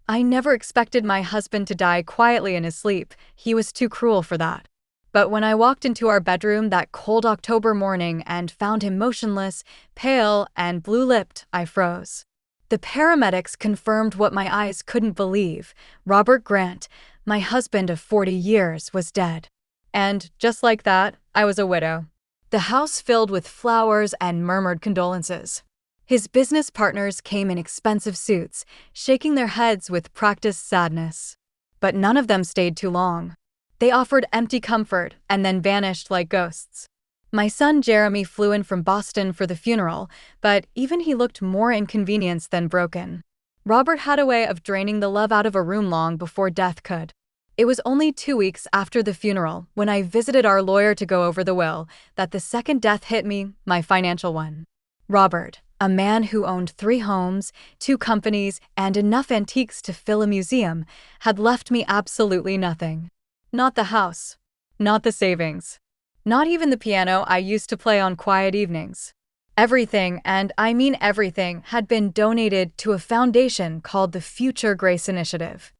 I never expected my husband to die quietly in his sleep. He was too cruel for that. But when I walked into our bedroom that cold October morning and found him motionless, pale, and blue-lipped, I froze. The paramedics confirmed what my eyes couldn't believe. Robert Grant, my husband of 40 years, was dead. And, just like that, I was a widow. The house filled with flowers and murmured condolences. His business partners came in expensive suits, shaking their heads with practiced sadness. But none of them stayed too long. They offered empty comfort and then vanished like ghosts. My son Jeremy flew in from Boston for the funeral, but even he looked more inconvenienced than broken. Robert had a way of draining the love out of a room long before death could. It was only 2 weeks after the funeral, when I visited our lawyer to go over the will, that the second death hit me, my financial one. Robert, a man who owned 3 homes, 2 companies, and enough antiques to fill a museum, had left me absolutely nothing. Not the house. Not the savings. Not even the piano I used to play on quiet evenings. Everything, and I mean everything, had been donated to a foundation called the Future Grace Initiative.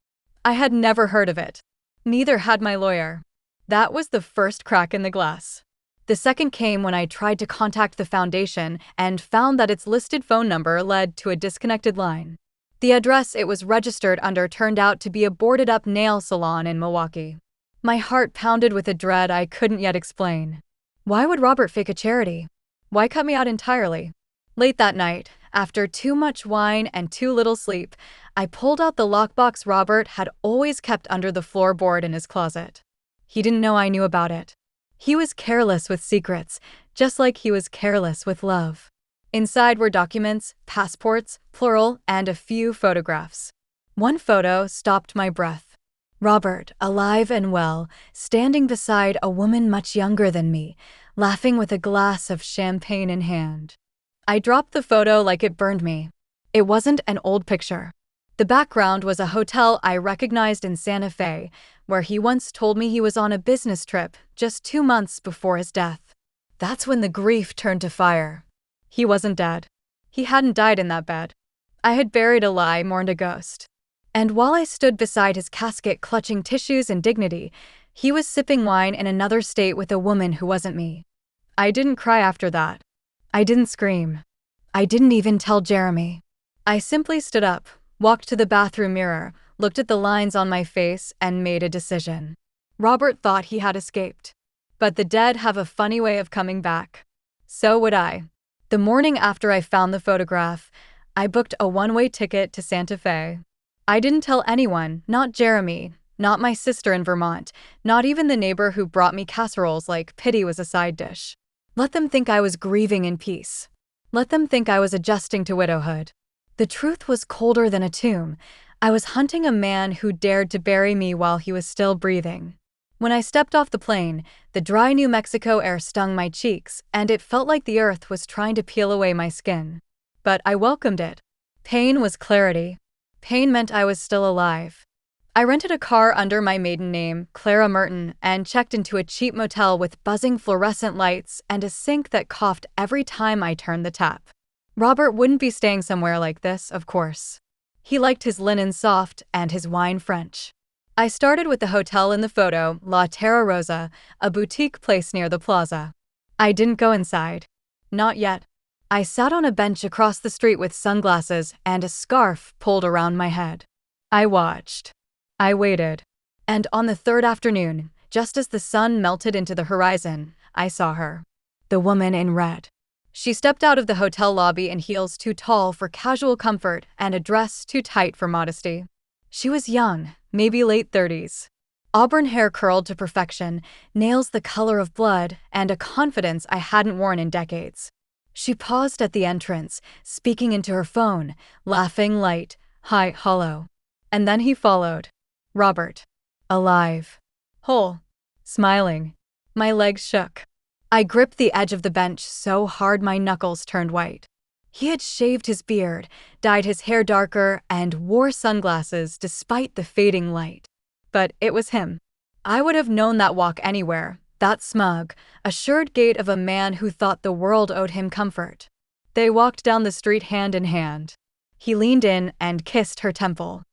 I had never heard of it. Neither had my lawyer. That was the first crack in the glass. The second came when I tried to contact the foundation and found that its listed phone number led to a disconnected line. The address it was registered under turned out to be a boarded-up nail salon in Milwaukee. My heart pounded with a dread I couldn't yet explain. Why would Robert fake a charity? Why cut me out entirely? Late that night, after too much wine and too little sleep, I pulled out the lockbox Robert had always kept under the floorboard in his closet. He didn't know I knew about it. He was careless with secrets, just like he was careless with love. Inside were documents, passports, plural, and a few photographs. One photo stopped my breath. Robert, alive and well, standing beside a woman much younger than me, laughing with a glass of champagne in hand. I dropped the photo like it burned me. It wasn't an old picture. The background was a hotel I recognized in Santa Fe, where he once told me he was on a business trip just 2 months before his death. That's when the grief turned to fire. He wasn't dead. He hadn't died in that bed. I had buried a lie, mourned a ghost. And while I stood beside his casket clutching tissues and dignity, he was sipping wine in another state with a woman who wasn't me. I didn't cry after that. I didn't scream. I didn't even tell Jeremy. I simply stood up, walked to the bathroom mirror, looked at the lines on my face, and made a decision. Robert thought he had escaped. But the dead have a funny way of coming back. So would I. The morning after I found the photograph, I booked a one-way ticket to Santa Fe. I didn't tell anyone, not Jeremy, not my sister in Vermont, not even the neighbor who brought me casseroles like pity was a side dish. Let them think I was grieving in peace. Let them think I was adjusting to widowhood. The truth was colder than a tomb. I was hunting a man who dared to bury me while he was still breathing. When I stepped off the plane, the dry New Mexico air stung my cheeks, and it felt like the earth was trying to peel away my skin. But I welcomed it. Pain was clarity. Pain meant I was still alive. I rented a car under my maiden name, Clara Merton, and checked into a cheap motel with buzzing fluorescent lights and a sink that coughed every time I turned the tap. Robert wouldn't be staying somewhere like this, of course. He liked his linen soft and his wine French. I started with the hotel in the photo, La Terra Rosa, a boutique place near the plaza. I didn't go inside. Not yet. I sat on a bench across the street with sunglasses and a scarf pulled around my head. I watched. I waited. And on the third afternoon, just as the sun melted into the horizon, I saw her. The woman in red. She stepped out of the hotel lobby in heels too tall for casual comfort and a dress too tight for modesty. She was young, maybe late 30s. Auburn hair curled to perfection, nails the color of blood, and a confidence I hadn't worn in decades. She paused at the entrance, speaking into her phone, laughing light, high, hollow. And then he followed. Robert. Alive. Whole. Smiling. My legs shook. I gripped the edge of the bench so hard my knuckles turned white. He had shaved his beard, dyed his hair darker, and wore sunglasses despite the fading light. But it was him. I would have known that walk anywhere, that smug, assured gait of a man who thought the world owed him comfort. They walked down the street hand in hand. He leaned in and kissed her temple.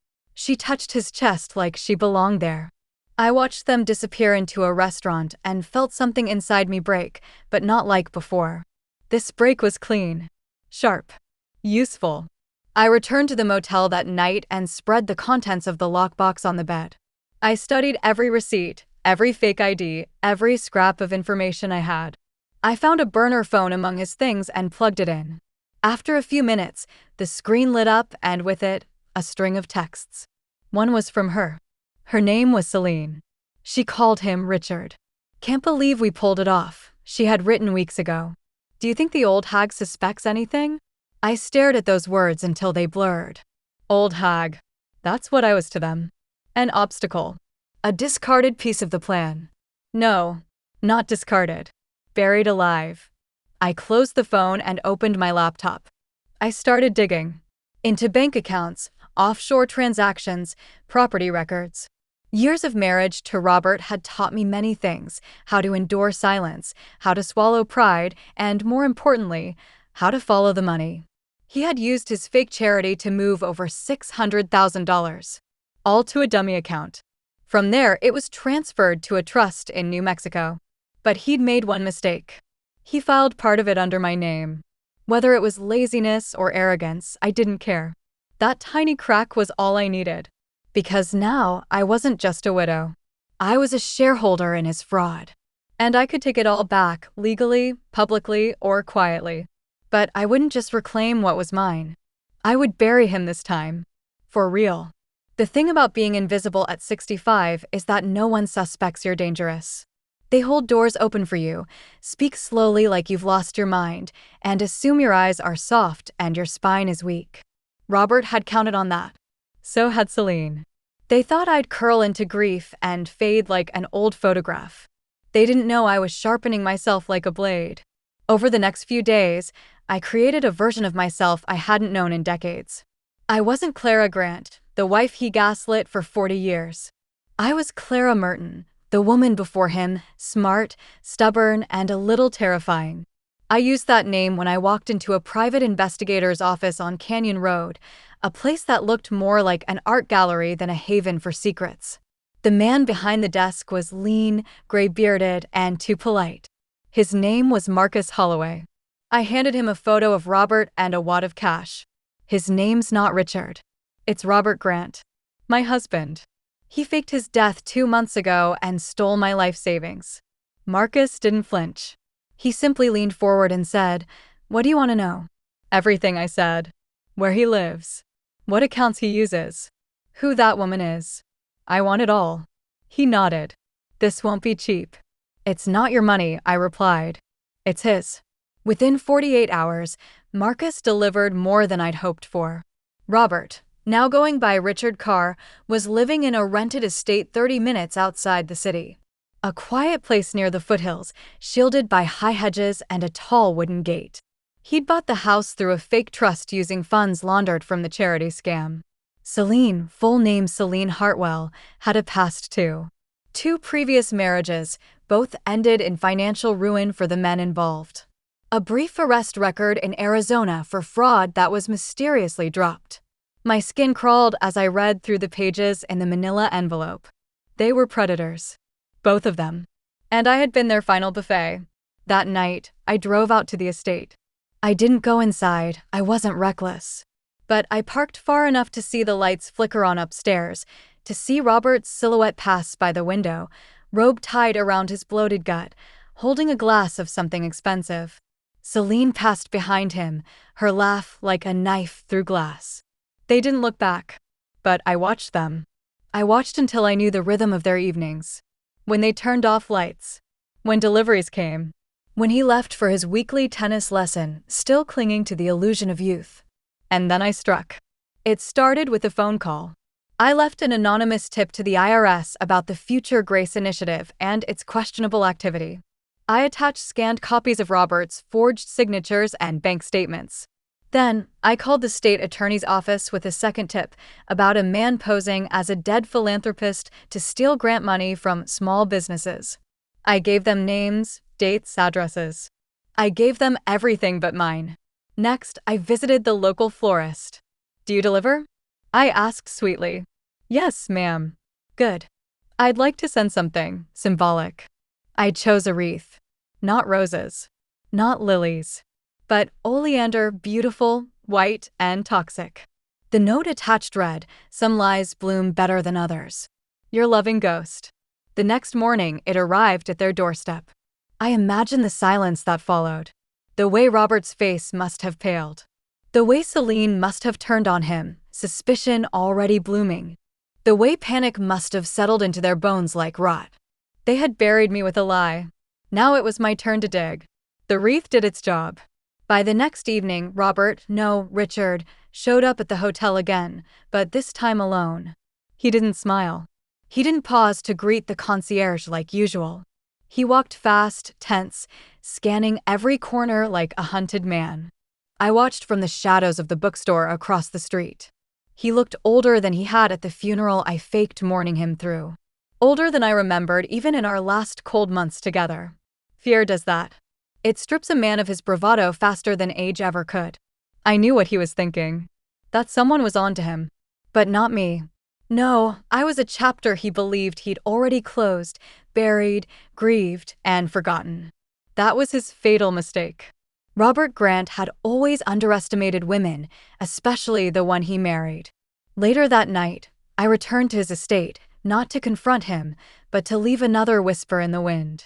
She touched his chest like she belonged there. I watched them disappear into a restaurant and felt something inside me break, but not like before. This break was clean, sharp, useful. I returned to the motel that night and spread the contents of the lockbox on the bed. I studied every receipt, every fake ID, every scrap of information I had. I found a burner phone among his things and plugged it in. After a few minutes, the screen lit up and with it, a string of texts. One was from her. Her name was Celine. She called him Richard. "Can't believe we pulled it off," she had written weeks ago. "Do you think the old hag suspects anything?" I stared at those words until they blurred. Old hag. That's what I was to them. An obstacle. A discarded piece of the plan. No, not discarded. Buried alive. I closed the phone and opened my laptop. I started digging. Into bank accounts, offshore transactions, property records. Years of marriage to Robert had taught me many things: how to endure silence, how to swallow pride, and more importantly, how to follow the money. He had used his fake charity to move over $600,000, all to a dummy account. From there, it was transferred to a trust in New Mexico. But he'd made one mistake. He filed part of it under my name. Whether it was laziness or arrogance, I didn't care. That tiny crack was all I needed. Because now I wasn't just a widow. I was a shareholder in his fraud. And I could take it all back, legally, publicly, or quietly. But I wouldn't just reclaim what was mine. I would bury him this time. For real. The thing about being invisible at 65 is that no one suspects you're dangerous. They hold doors open for you, speak slowly like you've lost your mind, and assume your eyes are soft and your spine is weak. Robert had counted on that. So had Celine. They thought I'd curl into grief and fade like an old photograph. They didn't know I was sharpening myself like a blade. Over the next few days, I created a version of myself I hadn't known in decades. I wasn't Clara Grant, the wife he gaslit for 40 years. I was Clara Merton, the woman before him, smart, stubborn, and a little terrifying. I used that name when I walked into a private investigator's office on Canyon Road, a place that looked more like an art gallery than a haven for secrets. The man behind the desk was lean, gray-bearded, and too polite. His name was Marcus Holloway. I handed him a photo of Robert and a wad of cash. His name's not Richard. It's Robert Grant. My husband. He faked his death 2 months ago and stole my life savings. Marcus didn't flinch. He simply leaned forward and said, "What do you want to know?" Everything, I said. Where he lives. What accounts he uses. Who that woman is. I want it all. He nodded. This won't be cheap. It's not your money, I replied. It's his. Within 48 hours, Marcus delivered more than I'd hoped for. Robert, now going by Richard Carr, was living in a rented estate 30 minutes outside the city. A quiet place near the foothills, shielded by high hedges and a tall wooden gate. He'd bought the house through a fake trust using funds laundered from the charity scam. Celine, full name Celine Hartwell, had a past too. 2 previous marriages, both ended in financial ruin for the men involved. A brief arrest record in Arizona for fraud that was mysteriously dropped. My skin crawled as I read through the pages in the manila envelope. They were predators. Both of them. And I had been their final buffet. That night, I drove out to the estate. I didn't go inside, I wasn't reckless. But I parked far enough to see the lights flicker on upstairs, to see Robert's silhouette pass by the window, robe tied around his bloated gut, holding a glass of something expensive. Celine passed behind him, her laugh like a knife through glass. They didn't look back. But I watched them. I watched until I knew the rhythm of their evenings. When they turned off lights. When deliveries came. When he left for his weekly tennis lesson, still clinging to the illusion of youth. And then I struck. It started with a phone call. I left an anonymous tip to the IRS about the Future Grace Initiative and its questionable activity. I attached scanned copies of Robert's forged signatures and bank statements. Then, I called the state attorney's office with a second tip about a man posing as a dead philanthropist to steal grant money from small businesses. I gave them names, dates, addresses. I gave them everything but mine. Next, I visited the local florist. "Do you deliver?" I asked sweetly. Yes, ma'am. Good. I'd like to send something symbolic. I chose a wreath. Not roses. Not lilies. But oleander, beautiful, white, and toxic. The note attached read, "Some lies bloom better than others. Your loving ghost." The next morning, it arrived at their doorstep. I imagine the silence that followed. The way Robert's face must have paled. The way Celine must have turned on him, suspicion already blooming. The way panic must have settled into their bones like rot. They had buried me with a lie. Now it was my turn to dig. The wreath did its job. By the next evening, Richard, showed up at the hotel again, but this time alone. He didn't smile. He didn't pause to greet the concierge like usual. He walked fast, tense, scanning every corner like a hunted man. I watched from the shadows of the bookstore across the street. He looked older than he had at the funeral I faked mourning him through. Older than I remembered even in our last cold months together. Fear does that. It strips a man of his bravado faster than age ever could. I knew what he was thinking. That someone was on to him. But not me. No, I was a chapter he believed he'd already closed, buried, grieved, and forgotten. That was his fatal mistake. Robert Grant had always underestimated women, especially the one he married. Later that night, I returned to his estate, not to confront him, but to leave another whisper in the wind.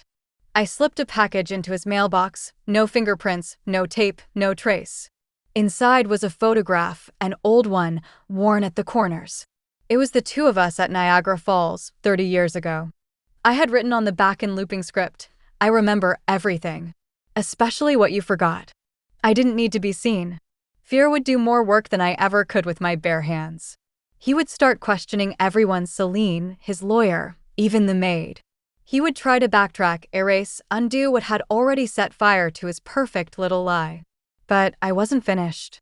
I slipped a package into his mailbox, no fingerprints, no tape, no trace. Inside was a photograph, an old one, worn at the corners. It was the two of us at Niagara Falls, 30 years ago. I had written on the back in looping script, "I remember everything. Especially what you forgot." I didn't need to be seen. Fear would do more work than I ever could with my bare hands. He would start questioning everyone: Celine, his lawyer, even the maid. He would try to backtrack, erase, undo what had already set fire to his perfect little lie. But I wasn't finished.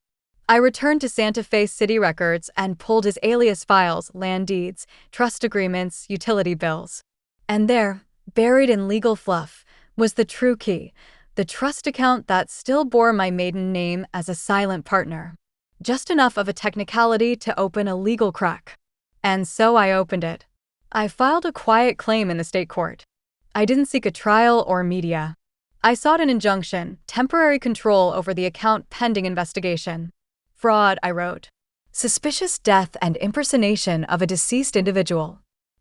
I returned to Santa Fe City Records and pulled his alias files, land deeds, trust agreements, utility bills. And there, buried in legal fluff, was the true key, the trust account that still bore my maiden name as a silent partner. Just enough of a technicality to open a legal crack. And so I opened it. I filed a quiet claim in the state court. I didn't seek a trial or media. I sought an injunction, temporary control over the account pending investigation. Fraud, I wrote. Suspicious death and impersonation of a deceased individual.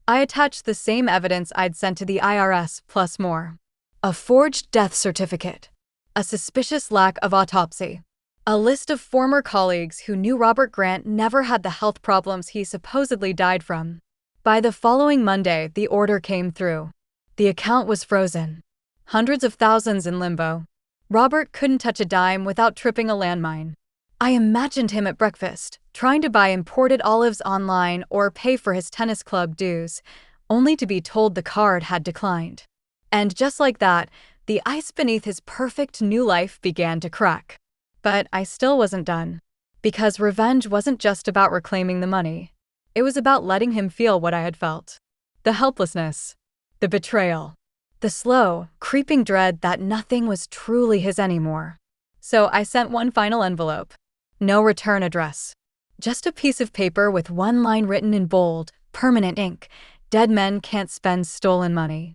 I attached the same evidence I'd sent to the IRS, plus more. A forged death certificate. A suspicious lack of autopsy. A list of former colleagues who knew Robert Grant never had the health problems he supposedly died from. By the following Monday, the order came through. The account was frozen. Hundreds of thousands in limbo. Robert couldn't touch a dime without tripping a landmine. I imagined him at breakfast, trying to buy imported olives online or pay for his tennis club dues, only to be told the card had declined. And just like that, the ice beneath his perfect new life began to crack. But I still wasn't done. Because revenge wasn't just about reclaiming the money. It was about letting him feel what I had felt. The helplessness. The betrayal. The slow, creeping dread that nothing was truly his anymore. So I sent one final envelope. No return address. Just a piece of paper with one line written in bold, permanent ink: "Dead men can't spend stolen money."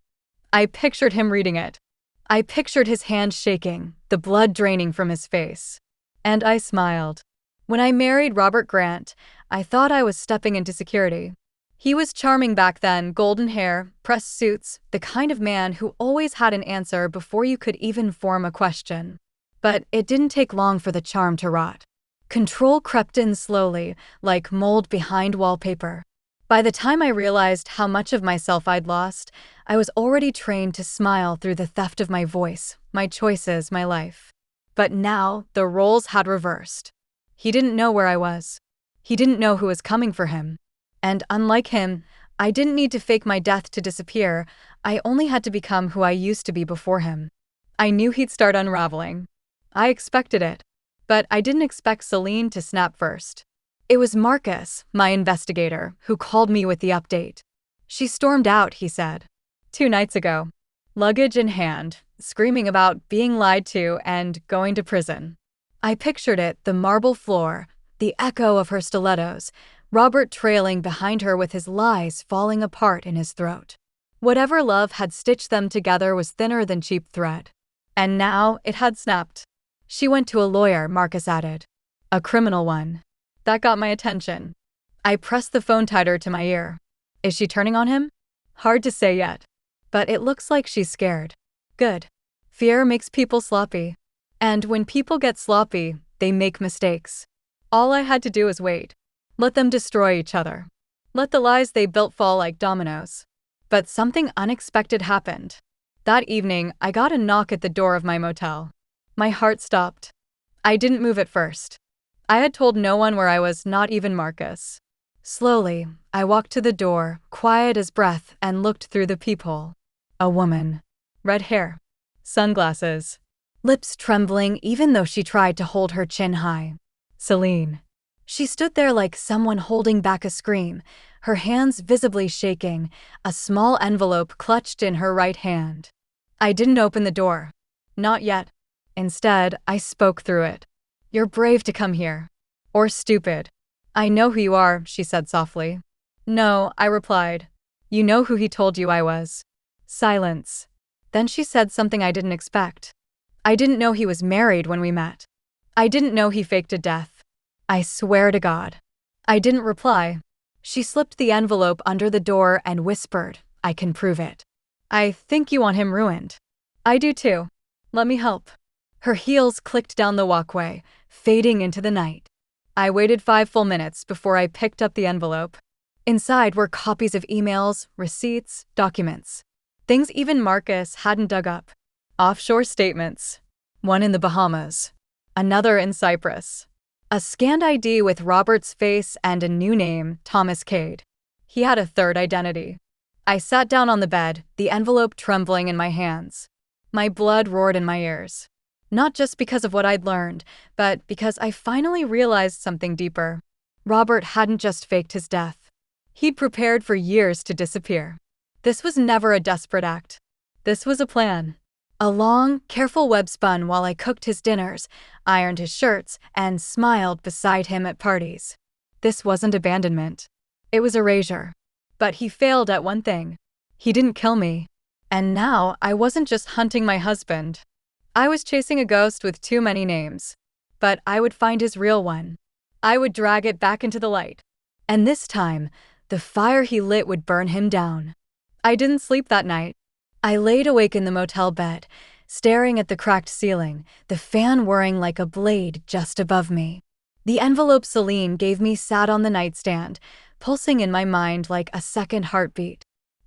I pictured him reading it. I pictured his hand shaking, the blood draining from his face. And I smiled. When I married Robert Grant, I thought I was stepping into security. He was charming back then, golden hair, pressed suits, the kind of man who always had an answer before you could even form a question. But it didn't take long for the charm to rot. Control crept in slowly, like mold behind wallpaper. By the time I realized how much of myself I'd lost, I was already trained to smile through the theft of my voice, my choices, my life. But now, the roles had reversed. He didn't know where I was. He didn't know who was coming for him. And unlike him, I didn't need to fake my death to disappear. I only had to become who I used to be before him. I knew he'd start unraveling. I expected it. But I didn't expect Celine to snap first. It was Marcus, my investigator, who called me with the update. "She stormed out," he said. 2 nights ago. Luggage in hand, screaming about being lied to and going to prison. I pictured it, the marble floor, the echo of her stilettos, Robert trailing behind her with his lies falling apart in his throat. Whatever love had stitched them together was thinner than cheap thread. And now it had snapped. She went to a lawyer, Marcus added. A criminal one. That got my attention. I pressed the phone tighter to my ear. Is she turning on him? Hard to say yet. But it looks like she's scared. Good. Fear makes people sloppy. And when people get sloppy, they make mistakes. All I had to do was wait. Let them destroy each other. Let the lies they built fall like dominoes. But something unexpected happened. That evening, I got a knock at the door of my motel. My heart stopped. I didn't move at first. I had told no one where I was, not even Marcus. Slowly, I walked to the door, quiet as breath, and looked through the peephole. A woman. Red hair. Sunglasses. Lips trembling even though she tried to hold her chin high. Celine. She stood there like someone holding back a scream, her hands visibly shaking, a small envelope clutched in her right hand. I didn't open the door. Not yet. Instead, I spoke through it. You're brave to come here. Or stupid. I know who you are, she said softly. No, I replied. You know who he told you I was. Silence. Then she said something I didn't expect. I didn't know he was married when we met. I didn't know he faked a death. I swear to God. I didn't reply. She slipped the envelope under the door and whispered, I can prove it. I think you want him ruined. I do too. Let me help. Her heels clicked down the walkway, fading into the night. I waited 5 full minutes before I picked up the envelope. Inside were copies of emails, receipts, documents. Things even Marcus hadn't dug up. Offshore statements. One in the Bahamas. Another in Cyprus. A scanned ID with Robert's face and a new name, Thomas Cade. He had a third identity. I sat down on the bed, the envelope trembling in my hands. My blood roared in my ears. Not just because of what I'd learned, but because I finally realized something deeper. Robert hadn't just faked his death. He'd prepared for years to disappear. This was never a desperate act. This was a plan. A long, careful web spun while I cooked his dinners, ironed his shirts, and smiled beside him at parties. This wasn't abandonment. It was erasure. But he failed at one thing. He didn't kill me. And now I wasn't just hunting my husband. I was chasing a ghost with too many names. But I would find his real one. I would drag it back into the light. And this time, the fire he lit would burn him down. I didn't sleep that night. I laid awake in the motel bed, staring at the cracked ceiling, the fan whirring like a blade just above me. The envelope Celine gave me sat on the nightstand, pulsing in my mind like a second heartbeat.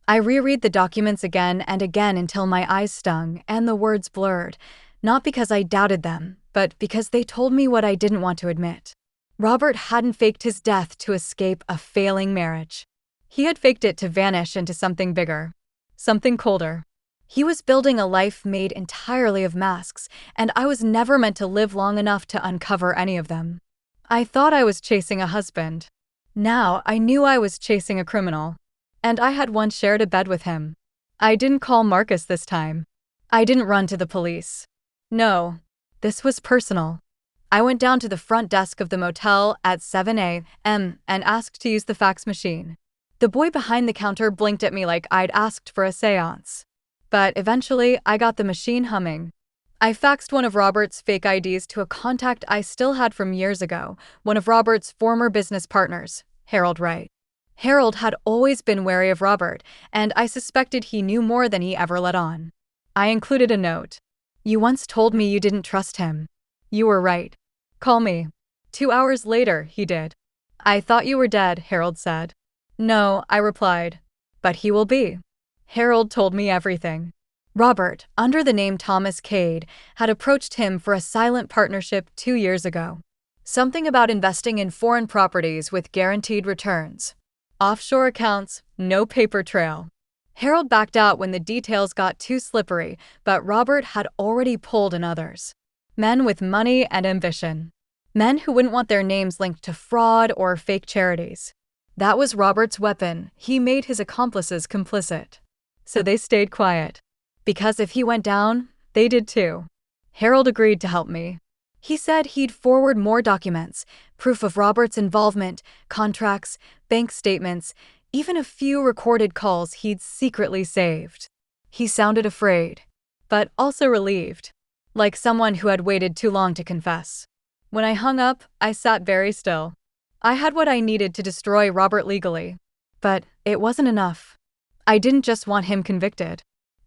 I reread the documents again and again until my eyes stung and the words blurred, not because I doubted them, but because they told me what I didn't want to admit. Robert hadn't faked his death to escape a failing marriage. He had faked it to vanish into something bigger, something colder. He was building a life made entirely of masks, and I was never meant to live long enough to uncover any of them. I thought I was chasing a husband. Now I knew I was chasing a criminal. And I had once shared a bed with him. I didn't call Marcus this time. I didn't run to the police. No, this was personal. I went down to the front desk of the motel at 7 a.m. and asked to use the fax machine. The boy behind the counter blinked at me like I'd asked for a seance. But eventually, I got the machine humming. I faxed one of Robert's fake IDs to a contact I still had from years ago, one of Robert's former business partners, Harold Wright. Harold had always been wary of Robert, and I suspected he knew more than he ever let on. I included a note. You once told me you didn't trust him. You were right. Call me. 2 hours later, he did. I thought you were dead, Harold said. No, I replied. But he will be. Harold told me everything. Robert, under the name Thomas Cade, had approached him for a silent partnership 2 years ago. Something about investing in foreign properties with guaranteed returns. Offshore accounts, no paper trail. Harold backed out when the details got too slippery, but Robert had already pulled in others. Men with money and ambition. Men who wouldn't want their names linked to fraud or fake charities. That was Robert's weapon. He made his accomplices complicit. So they stayed quiet. Because if he went down, they did too. Harold agreed to help me. He said he'd forward more documents, proof of Robert's involvement, contracts, bank statements, even a few recorded calls he'd secretly saved. He sounded afraid, but also relieved, like someone who had waited too long to confess. When I hung up, I sat very still. I had what I needed to destroy Robert legally. But it wasn't enough. I didn't just want him convicted.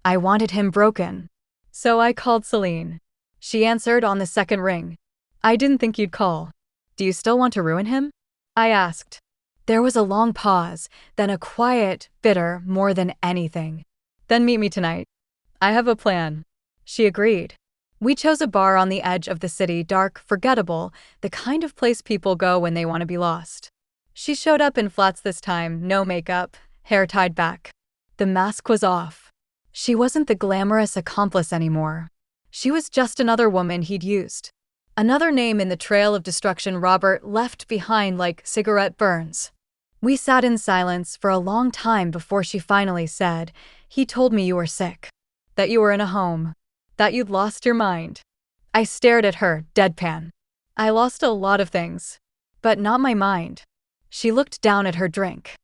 I wanted him broken. So I called Celine. She answered on the second ring. I didn't think you'd call. Do you still want to ruin him? I asked. There was a long pause, then a quiet, bitter, more than anything. Then meet me tonight. I have a plan. She agreed. We chose a bar on the edge of the city, dark, forgettable, the kind of place people go when they want to be lost. She showed up in flats this time, no makeup, hair tied back. The mask was off. She wasn't the glamorous accomplice anymore. She was just another woman he'd used. Another name in the trail of destruction Robert left behind like cigarette burns. We sat in silence for a long time before she finally said, "He told me you were sick. That you were in a home. That you'd lost your mind." I stared at her, deadpan. I lost a lot of things. But not my mind. She looked down at her drink.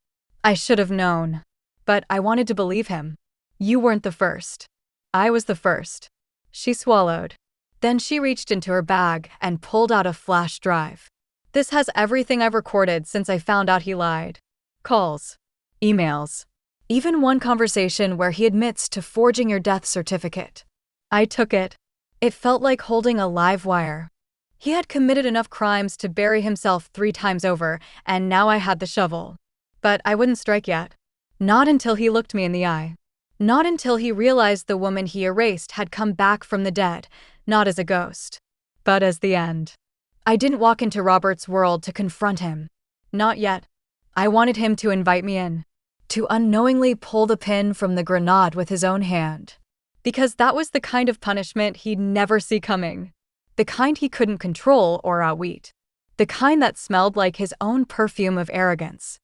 I should have known. But I wanted to believe him. You weren't the first. I was the first. She swallowed. Then she reached into her bag and pulled out a flash drive. This has everything I've recorded since I found out he lied. Calls. Emails. Even one conversation where he admits to forging your death certificate. I took it. It felt like holding a live wire. He had committed enough crimes to bury himself 3 times over, and now I had the shovel. But I wouldn't strike yet. Not until he looked me in the eye. Not until he realized the woman he erased had come back from the dead, not as a ghost, but as the end. I didn't walk into Robert's world to confront him. Not yet. I wanted him to invite me in. To unknowingly pull the pin from the grenade with his own hand. Because that was the kind of punishment he'd never see coming. The kind he couldn't control or outwit. The kind that smelled like his own perfume of arrogance.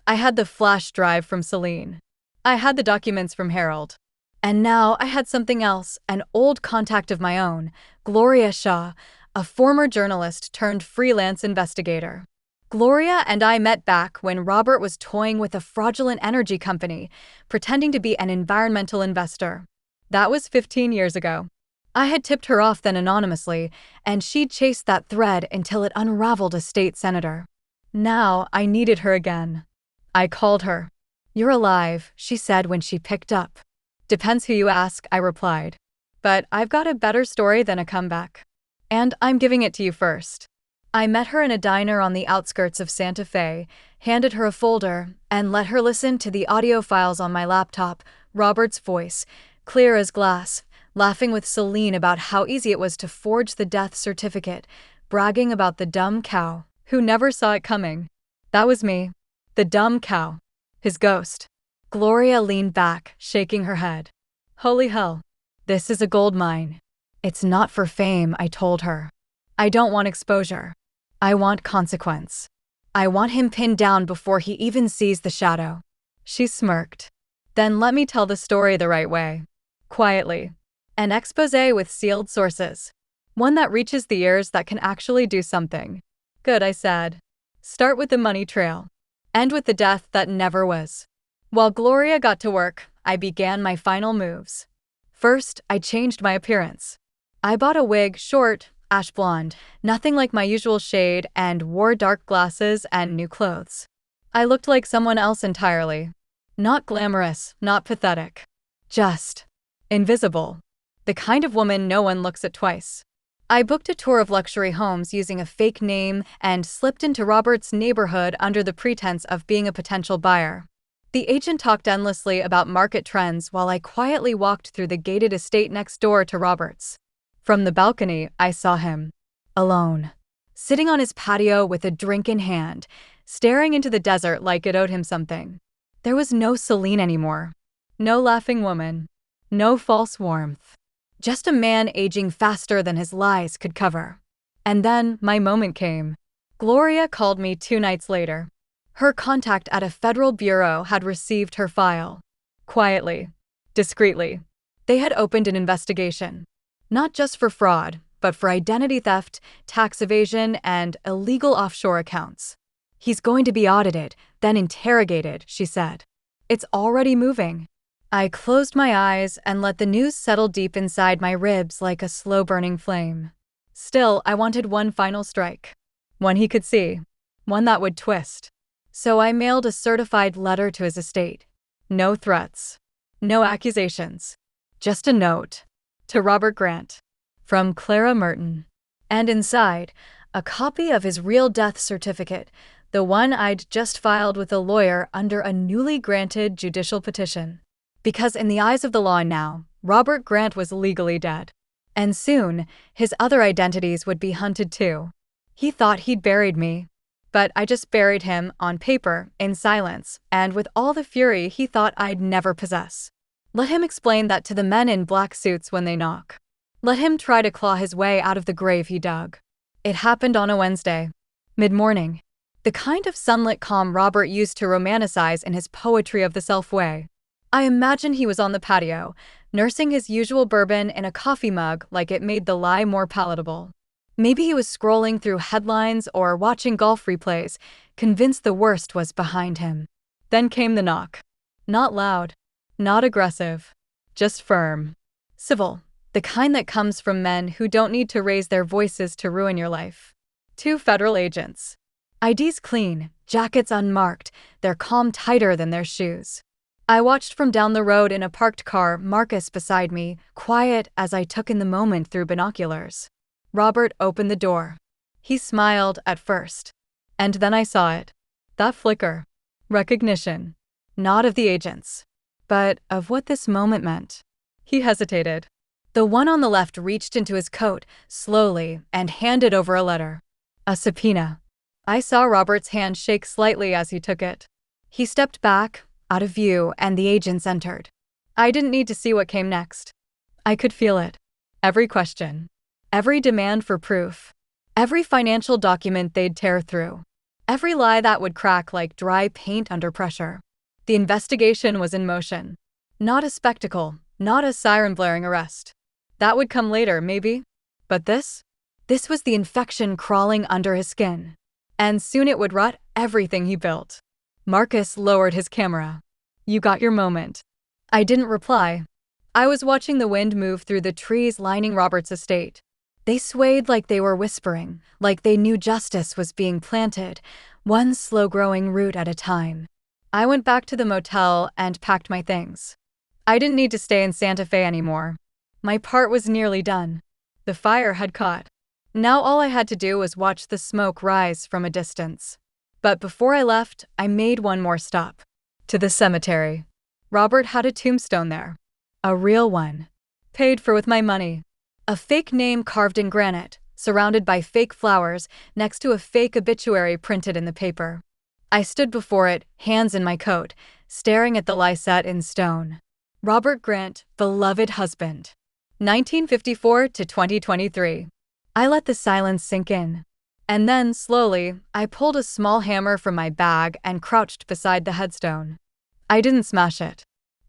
I had the flash drive from Celine. I had the documents from Harold. And now I had something else, an old contact of my own, Gloria Shaw, a former journalist turned freelance investigator. Gloria and I met back when Robert was toying with a fraudulent energy company, pretending to be an environmental investor. That was 15 years ago. I had tipped her off then anonymously, and she'd chased that thread until it unraveled a state senator. Now I needed her again. I called her. "You're alive," she said when she picked up. "Depends who you ask," I replied. "But I've got a better story than a comeback. And I'm giving it to you first." I met her in a diner on the outskirts of Santa Fe, handed her a folder, and let her listen to the audio files on my laptop, Robert's voice, clear as glass, laughing with Celine about how easy it was to forge the death certificate, bragging about the dumb cow, who never saw it coming. That was me. The dumb cow. His ghost. Gloria leaned back, shaking her head. "Holy hell. This is a gold mine." "It's not for fame," I told her. "I don't want exposure. I want consequence. I want him pinned down before he even sees the shadow." She smirked. "Then let me tell the story the right way. Quietly. An exposé with sealed sources. One that reaches the ears that can actually do something." "Good," I said. "Start with the money trail. End with the death that never was." While Gloria got to work, I began my final moves. First, I changed my appearance. I bought a wig, short, ash blonde, nothing like my usual shade, and wore dark glasses and new clothes. I looked like someone else entirely. Not glamorous, not pathetic. Just invisible. The kind of woman no one looks at twice. I booked a tour of luxury homes using a fake name and slipped into Robert's neighborhood under the pretense of being a potential buyer. The agent talked endlessly about market trends while I quietly walked through the gated estate next door to Robert's. From the balcony, I saw him. Alone. Sitting on his patio with a drink in hand, staring into the desert like it owed him something. There was no Celine anymore. No laughing woman. No false warmth. Just a man aging faster than his lies could cover. And then my moment came. Gloria called me 2 nights later. Her contact at a federal bureau had received her file. Quietly. Discreetly. They had opened an investigation. Not just for fraud, but for identity theft, tax evasion, and illegal offshore accounts. He's going to be audited, then interrogated, she said. It's already moving. I closed my eyes and let the news settle deep inside my ribs like a slow-burning flame. Still, I wanted one final strike. One he could see. One that would twist. So I mailed a certified letter to his estate. No threats. No accusations. Just a note. To Robert Grant. From Clara Merton. And inside, a copy of his real death certificate, the one I'd just filed with a lawyer under a newly granted judicial petition. Because in the eyes of the law now, Robert Grant was legally dead. And soon, his other identities would be hunted too. He thought he'd buried me. But I just buried him, on paper, in silence, and with all the fury he thought I'd never possess. Let him explain that to the men in black suits when they knock. Let him try to claw his way out of the grave he dug. It happened on a Wednesday. Mid-morning. The kind of sunlit calm Robert used to romanticize in his Poetry of the Self way. I imagine he was on the patio, nursing his usual bourbon in a coffee mug like it made the lie more palatable. Maybe he was scrolling through headlines or watching golf replays, convinced the worst was behind him. Then came the knock. Not loud. Not aggressive. Just firm. Civil. The kind that comes from men who don't need to raise their voices to ruin your life. 2 federal agents. IDs clean, jackets unmarked, their calm tighter than their shoes. I watched from down the road in a parked car, Marcus beside me, quiet as I took in the moment through binoculars. Robert opened the door. He smiled at first. And then I saw it. That flicker. Recognition. Not of the agents, but of what this moment meant. He hesitated. The one on the left reached into his coat, slowly, and handed over a letter. A subpoena. I saw Robert's hand shake slightly as he took it. He stepped back, out of view, and the agents entered. I didn't need to see what came next. I could feel it. Every question. Every demand for proof. Every financial document they'd tear through. Every lie that would crack like dry paint under pressure. The investigation was in motion. Not a spectacle, not a siren-blaring arrest. That would come later, maybe. But this was the infection crawling under his skin. And soon it would rot everything he built. Marcus lowered his camera. You got your moment. I didn't reply. I was watching the wind move through the trees lining Robert's estate. They swayed like they were whispering, like they knew justice was being planted, one slow-growing root at a time. I went back to the motel and packed my things. I didn't need to stay in Santa Fe anymore. My part was nearly done. The fire had caught. Now all I had to do was watch the smoke rise from a distance. But before I left, I made one more stop. To the cemetery. Robert had a tombstone there. A real one. Paid for with my money. A fake name carved in granite, surrounded by fake flowers, next to a fake obituary printed in the paper. I stood before it, hands in my coat, staring at the lie set in stone. Robert Grant, beloved husband. 1954 to 2023. I let the silence sink in. And then, slowly, I pulled a small hammer from my bag and crouched beside the headstone. I didn't smash it.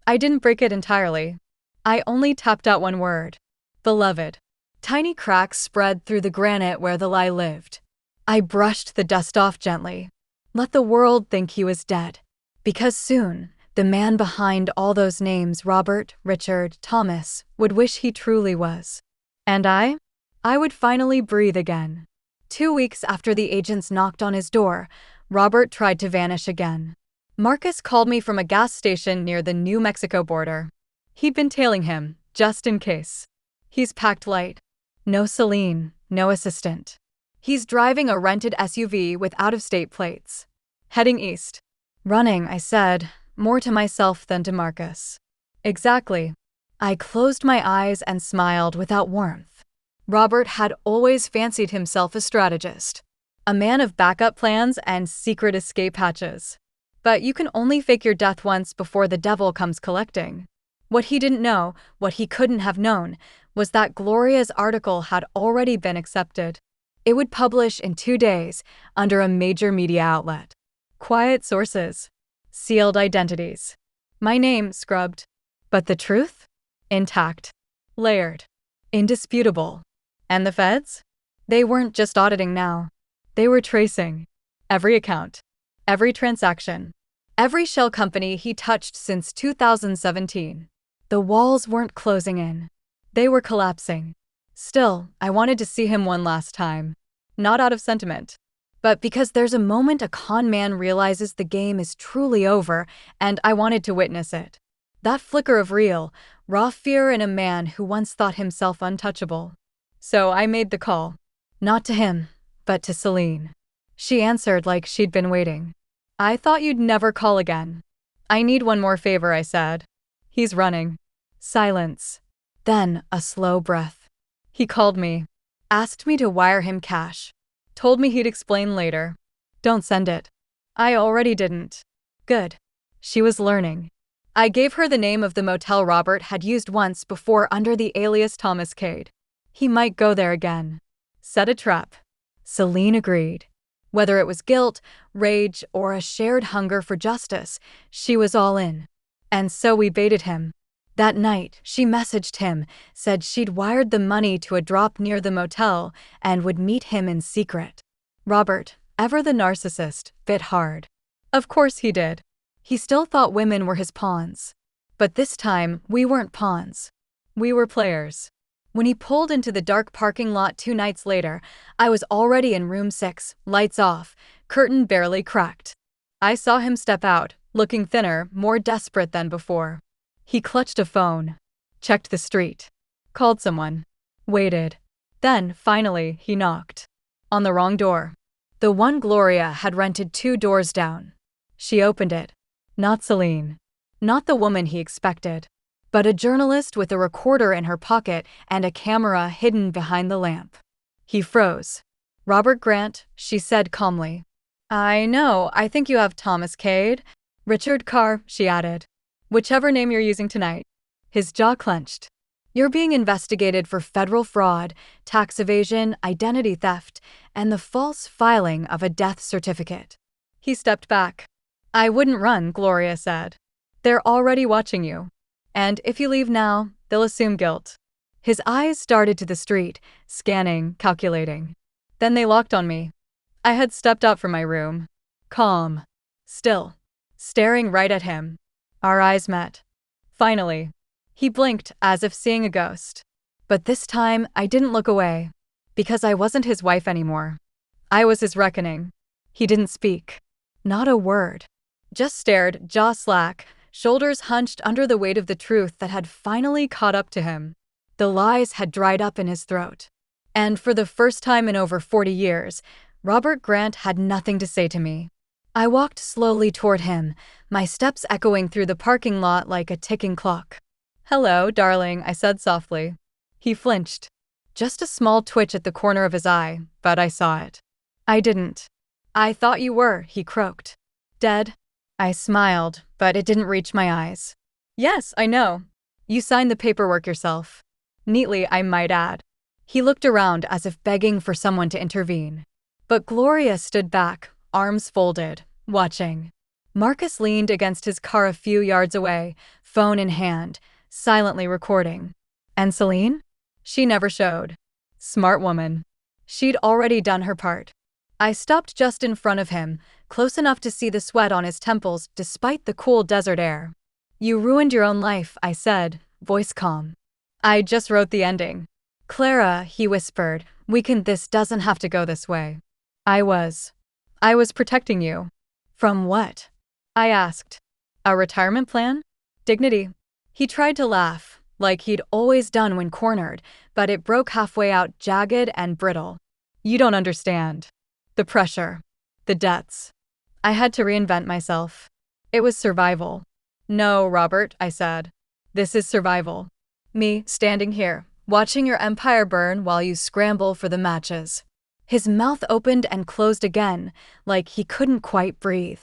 I didn't break it entirely. I only tapped out one word. Beloved. Tiny cracks spread through the granite where the lie lived. I brushed the dust off gently. Let the world think he was dead. Because soon, the man behind all those names, Robert, Richard, Thomas, would wish he truly was. And I would finally breathe again. 2 weeks after the agents knocked on his door, Robert tried to vanish again. Marcus called me from a gas station near the New Mexico border. He'd been tailing him, just in case. He's packed light. No Celine, no assistant. He's driving a rented SUV with out-of-state plates. Heading east. Running, I said, more to myself than to Marcus. Exactly. I closed my eyes and smiled without warmth. Robert had always fancied himself a strategist. A man of backup plans and secret escape hatches. But you can only fake your death once before the devil comes collecting. What he didn't know, what he couldn't have known, was that Gloria's article had already been accepted. It would publish in 2 days, under a major media outlet. Quiet sources. Sealed identities. My name scrubbed. But the truth? Intact. Layered. Indisputable. And the feds? They weren't just auditing now. They were tracing every account, every transaction, every shell company he touched since 2017. The walls weren't closing in. They were collapsing. Still, I wanted to see him one last time. Not out of sentiment, but because there's a moment a con man realizes the game is truly over, and I wanted to witness it. That flicker of real, raw fear in a man who once thought himself untouchable. So I made the call. Not to him, but to Celine. She answered like she'd been waiting. I thought you'd never call again. I need one more favor, I said. He's running. Silence. Then a slow breath. He called me. Asked me to wire him cash. Told me he'd explain later. Don't send it. I already didn't. Good. She was learning. I gave her the name of the motel Robert had used once before under the alias Thomas Cade. He might go there again. Set a trap. Celine agreed. Whether it was guilt, rage, or a shared hunger for justice, she was all in. And so we baited him. That night, she messaged him, said she'd wired the money to a drop near the motel and would meet him in secret. Robert, ever the narcissist, bit hard. Of course he did. He still thought women were his pawns. But this time, we weren't pawns. We were players. When he pulled into the dark parking lot 2 nights later, I was already in room 6, lights off, curtain barely cracked. I saw him step out, looking thinner, more desperate than before. He clutched a phone, checked the street, called someone, waited. Then, finally, he knocked. On the wrong door. The one Gloria had rented 2 doors down. She opened it. Not Celine. Not the woman he expected. But a journalist with a recorder in her pocket and a camera hidden behind the lamp. He froze. Robert Grant, she said calmly. I know, I think you have Thomas Cade. Richard Carr, she added. Whichever name you're using tonight. His jaw clenched. You're being investigated for federal fraud, tax evasion, identity theft, and the false filing of a death certificate. He stepped back. I wouldn't run, Gloria said. They're already watching you. And if you leave now, they'll assume guilt. His eyes started to the street, scanning, calculating. Then they locked on me. I had stepped out from my room. Calm. Still. Staring right at him. Our eyes met. Finally. He blinked as if seeing a ghost. But this time, I didn't look away. Because I wasn't his wife anymore. I was his reckoning. He didn't speak. Not a word. Just stared, jaw slack, shoulders hunched under the weight of the truth that had finally caught up to him. The lies had dried up in his throat. And for the first time in over 40 years, Robert Grant had nothing to say to me. I walked slowly toward him, my steps echoing through the parking lot like a ticking clock. Hello, darling, I said softly. He flinched. Just a small twitch at the corner of his eye, but I saw it. I didn't. I thought you were, he croaked. Dead? I smiled, but it didn't reach my eyes. Yes, I know. You signed the paperwork yourself. Neatly, I might add. He looked around as if begging for someone to intervene. But Gloria stood back, arms folded, watching. Marcus leaned against his car a few yards away, phone in hand, silently recording. And Celine? She never showed. Smart woman. She'd already done her part. I stopped just in front of him, close enough to see the sweat on his temples despite the cool desert air. You ruined your own life, I said, voice calm. I just wrote the ending. Clara, he whispered, this doesn't have to go this way. I was protecting you. From what? I asked. A retirement plan? Dignity. He tried to laugh, like he'd always done when cornered, but it broke halfway out jagged and brittle. You don't understand. The pressure. The debts. I had to reinvent myself. It was survival. No, Robert, I said. This is survival. Me, standing here, watching your empire burn while you scramble for the matches. His mouth opened and closed again, like he couldn't quite breathe.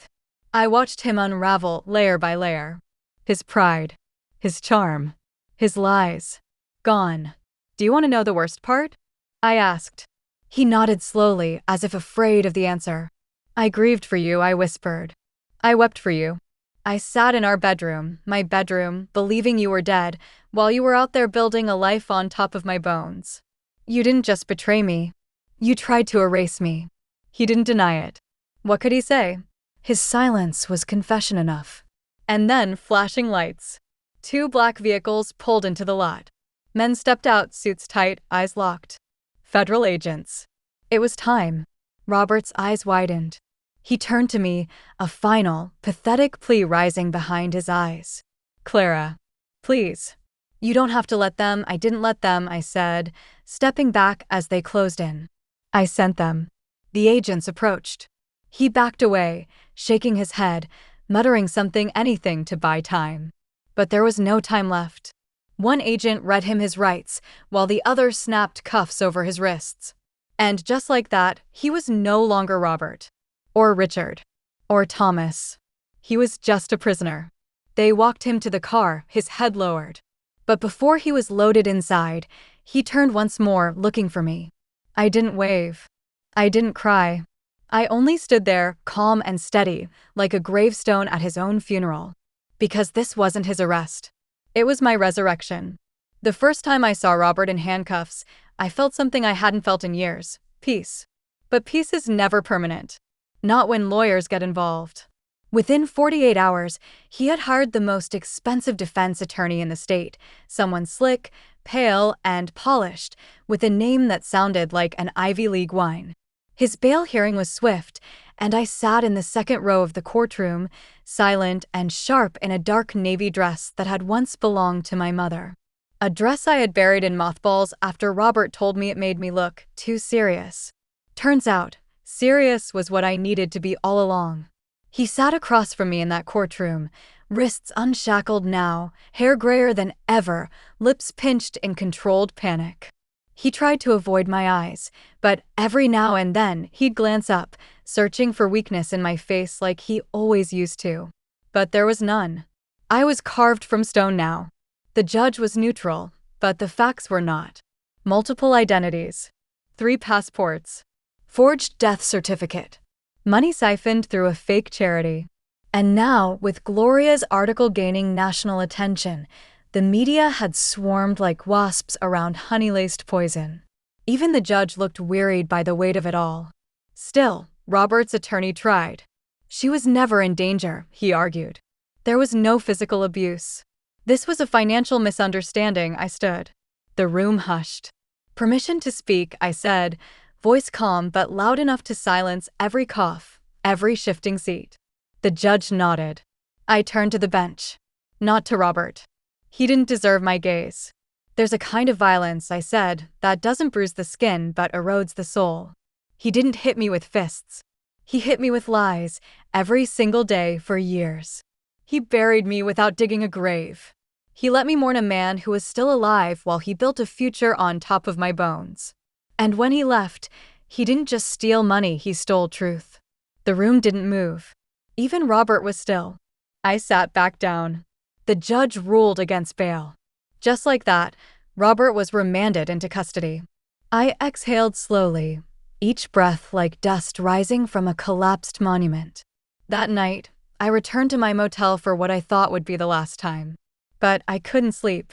I watched him unravel layer by layer. His pride. His charm. His lies. Gone. Do you want to know the worst part? I asked. He nodded slowly, as if afraid of the answer. I grieved for you, I whispered. I wept for you. I sat in our bedroom, my bedroom, believing you were dead, while you were out there building a life on top of my bones. You didn't just betray me. You tried to erase me." He didn't deny it. What could he say? His silence was confession enough. And then, flashing lights. 2 black vehicles pulled into the lot. Men stepped out, suits tight, eyes locked. Federal agents. It was time. Robert's eyes widened. He turned to me, a final, pathetic plea rising behind his eyes. "Clara, please. You don't have to let them. I didn't let them," I said, stepping back as they closed in. "I sent them." The agents approached. He backed away, shaking his head, muttering anything to buy time. But there was no time left. One agent read him his rights, while the other snapped cuffs over his wrists. And just like that, he was no longer Robert. Or Richard. Or Thomas. He was just a prisoner. They walked him to the car, his head lowered. But before he was loaded inside, he turned once more, looking for me. I didn't wave. I didn't cry. I only stood there, calm and steady, like a gravestone at his own funeral. Because this wasn't his arrest. It was my resurrection. The first time I saw Robert in handcuffs, I felt something I hadn't felt in years: peace. But peace is never permanent. Not when lawyers get involved. Within 48 hours, he had hired the most expensive defense attorney in the state, someone slick, pale, and polished, with a name that sounded like an Ivy League wine. His bail hearing was swift, and I sat in the second row of the courtroom, silent and sharp in a dark navy dress that had once belonged to my mother. A dress I had buried in mothballs after Robert told me it made me look too serious. Turns out, serious was what I needed to be all along. He sat across from me in that courtroom, wrists unshackled now, hair grayer than ever, lips pinched in controlled panic. He tried to avoid my eyes, but every now and then he'd glance up, searching for weakness in my face like he always used to. But there was none. I was carved from stone now. The judge was neutral, but the facts were not. Multiple identities. 3 passports. Forged death certificate. Money siphoned through a fake charity. And now, with Gloria's article gaining national attention, the media had swarmed like wasps around honey-laced poison. Even the judge looked wearied by the weight of it all. Still, Robert's attorney tried. She was never in danger, he argued. There was no physical abuse. This was a financial misunderstanding, I stood. The room hushed. "Permission to speak," I said, voice calm but loud enough to silence every cough, every shifting seat. The judge nodded. I turned to the bench. Not to Robert. He didn't deserve my gaze. "There's a kind of violence," I said, "that doesn't bruise the skin but erodes the soul." He didn't hit me with fists. He hit me with lies, every single day for years. He buried me without digging a grave. He let me mourn a man who was still alive while he built a future on top of my bones. And when he left, he didn't just steal money, he stole truth. The room didn't move. Even Robert was still. I sat back down. The judge ruled against bail. Just like that, Robert was remanded into custody. I exhaled slowly, each breath like dust rising from a collapsed monument. That night, I returned to my motel for what I thought would be the last time. But I couldn't sleep.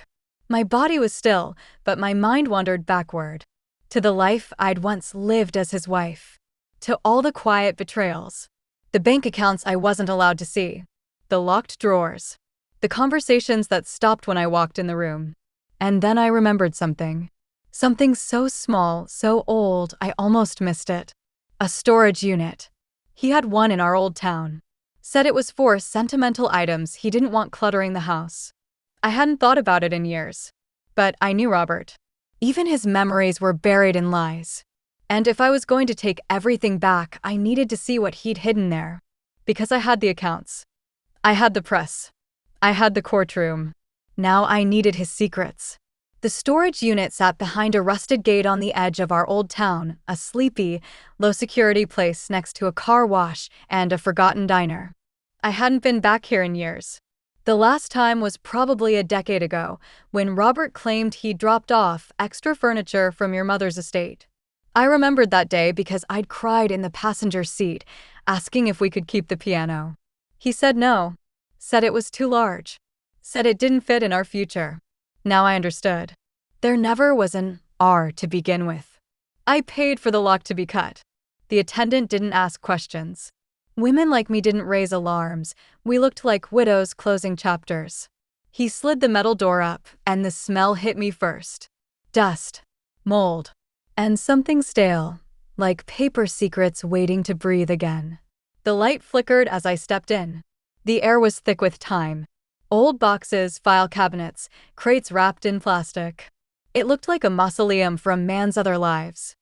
My body was still, but my mind wandered backward. To the life I'd once lived as his wife. To all the quiet betrayals. The bank accounts I wasn't allowed to see. The locked drawers. The conversations that stopped when I walked in the room. And then I remembered something. Something so small, so old, I almost missed it. A storage unit. He had one in our old town. Said it was for sentimental items he didn't want cluttering the house. I hadn't thought about it in years. But I knew Robert. Even his memories were buried in lies. And if I was going to take everything back, I needed to see what he'd hidden there. Because I had the accounts. I had the press. I had the courtroom. Now I needed his secrets. The storage unit sat behind a rusted gate on the edge of our old town, a sleepy, low-security place next to a car wash and a forgotten diner. I hadn't been back here in years. The last time was probably a decade ago, when Robert claimed he'd dropped off extra furniture from your mother's estate. I remembered that day because I'd cried in the passenger seat, asking if we could keep the piano. He said no. Said it was too large. Said it didn't fit in our future. Now I understood. There never was an R to begin with. I paid for the lock to be cut. The attendant didn't ask questions. Women like me didn't raise alarms. We looked like widows closing chapters. He slid the metal door up, and the smell hit me first. Dust, mold, and something stale, like paper secrets waiting to breathe again. The light flickered as I stepped in. The air was thick with time. Old boxes, file cabinets, crates wrapped in plastic. It looked like a mausoleum from man's other lives.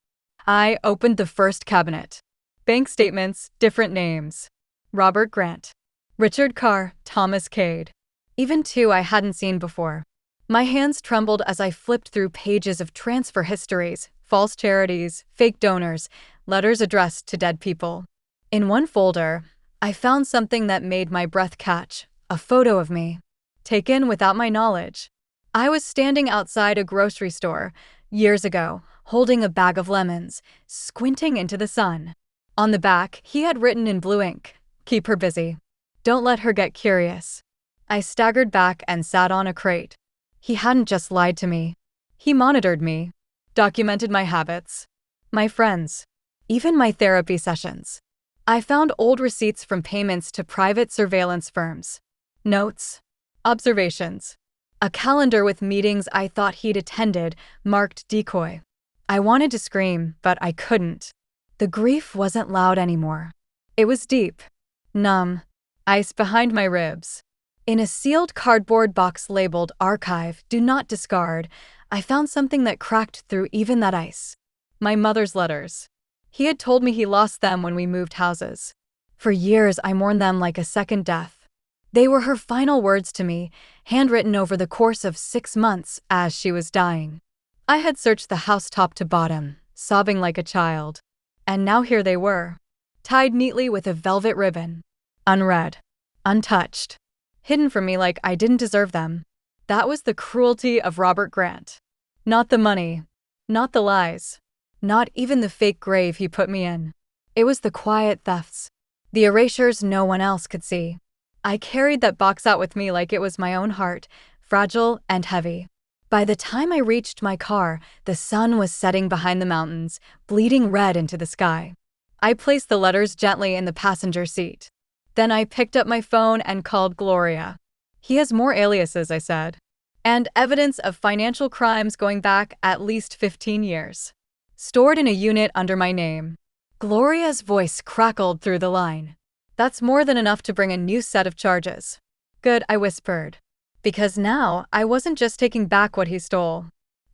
I opened the first cabinet. Bank statements, different names. Robert Grant, Richard Carr, Thomas Cade. Even two I hadn't seen before. My hands trembled as I flipped through pages of transfer histories, false charities, fake donors, letters addressed to dead people. In one folder, I found something that made my breath catch, a photo of me, taken without my knowledge. I was standing outside a grocery store, years ago, holding a bag of lemons, squinting into the sun. On the back, he had written in blue ink, "Keep her busy. Don't let her get curious." I staggered back and sat on a crate. He hadn't just lied to me. He monitored me, documented my habits, my friends, even my therapy sessions. I found old receipts from payments to private surveillance firms, notes, observations, a calendar with meetings I thought he'd attended, marked decoy. I wanted to scream, but I couldn't. The grief wasn't loud anymore. It was deep, numb, ice behind my ribs. In a sealed cardboard box labeled "Archive, Do Not Discard," I found something that cracked through even that ice. My mother's letters. He had told me he lost them when we moved houses. For years, I mourned them like a second death. They were her final words to me, handwritten over the course of 6 months as she was dying. I had searched the house top to bottom, sobbing like a child. And now here they were, tied neatly with a velvet ribbon. Unread, untouched, hidden from me like I didn't deserve them. That was the cruelty of Robert Grant. Not the money, not the lies, not even the fake grave he put me in. It was the quiet thefts, the erasures no one else could see. I carried that box out with me like it was my own heart, fragile and heavy. By the time I reached my car, the sun was setting behind the mountains, bleeding red into the sky. I placed the letters gently in the passenger seat. Then I picked up my phone and called Gloria. "He has more aliases," I said, "and evidence of financial crimes going back at least 15 years. Stored in a unit under my name." Gloria's voice crackled through the line. "That's more than enough to bring a new set of charges." "Good," I whispered. Because now, I wasn't just taking back what he stole.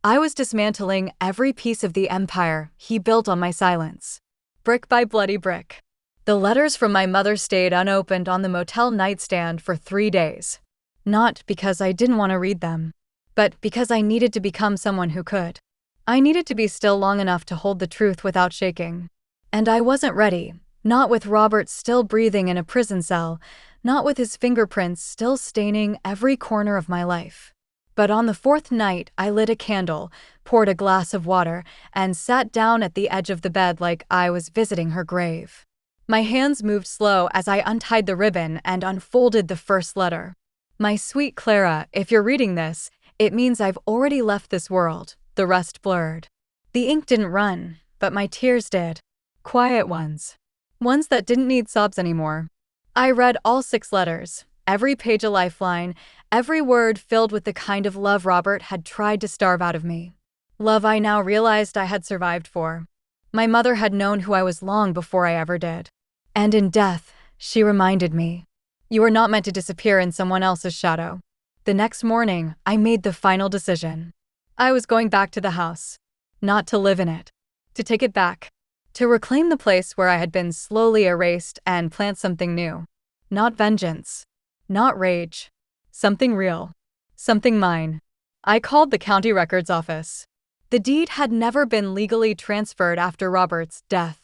I was dismantling every piece of the empire he built on my silence. Brick by bloody brick. The letters from my mother stayed unopened on the motel nightstand for 3 days. Not because I didn't want to read them, but because I needed to become someone who could. I needed to be still long enough to hold the truth without shaking. And I wasn't ready, not with Robert still breathing in a prison cell, not with his fingerprints still staining every corner of my life. But on the 4th night, I lit a candle, poured a glass of water, and sat down at the edge of the bed like I was visiting her grave. My hands moved slow as I untied the ribbon and unfolded the first letter. "My sweet Clara, if you're reading this, it means I've already left this world," the rest blurred. The ink didn't run, but my tears did. Quiet ones. Ones that didn't need sobs anymore. I read all 6 letters, every page a lifeline, every word filled with the kind of love Robert had tried to starve out of me. Love I now realized I had survived for. My mother had known who I was long before I ever did. And in death, she reminded me, "You are not meant to disappear in someone else's shadow." The next morning, I made the final decision. I was going back to the house. Not to live in it. To take it back. To reclaim the place where I had been slowly erased and plant something new. Not vengeance. Not rage. Something real. Something mine. I called the county records office. The deed had never been legally transferred after Robert's death.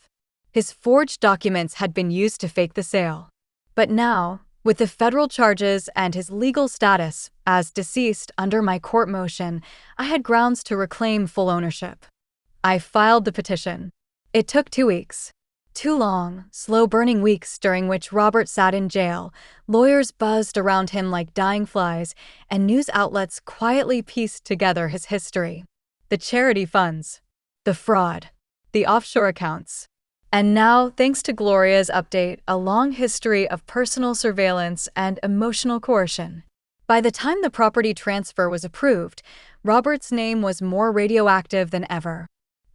His forged documents had been used to fake the sale. But now, with the federal charges and his legal status as deceased under my court motion, I had grounds to reclaim full ownership. I filed the petition. It took 2 weeks. 2 long, slow-burning weeks during which Robert sat in jail, lawyers buzzed around him like dying flies, and news outlets quietly pieced together his history. the charity funds, the fraud, the offshore accounts. And now, thanks to Gloria's update, a long history of personal surveillance and emotional coercion. By the time the property transfer was approved, Robert's name was more radioactive than ever.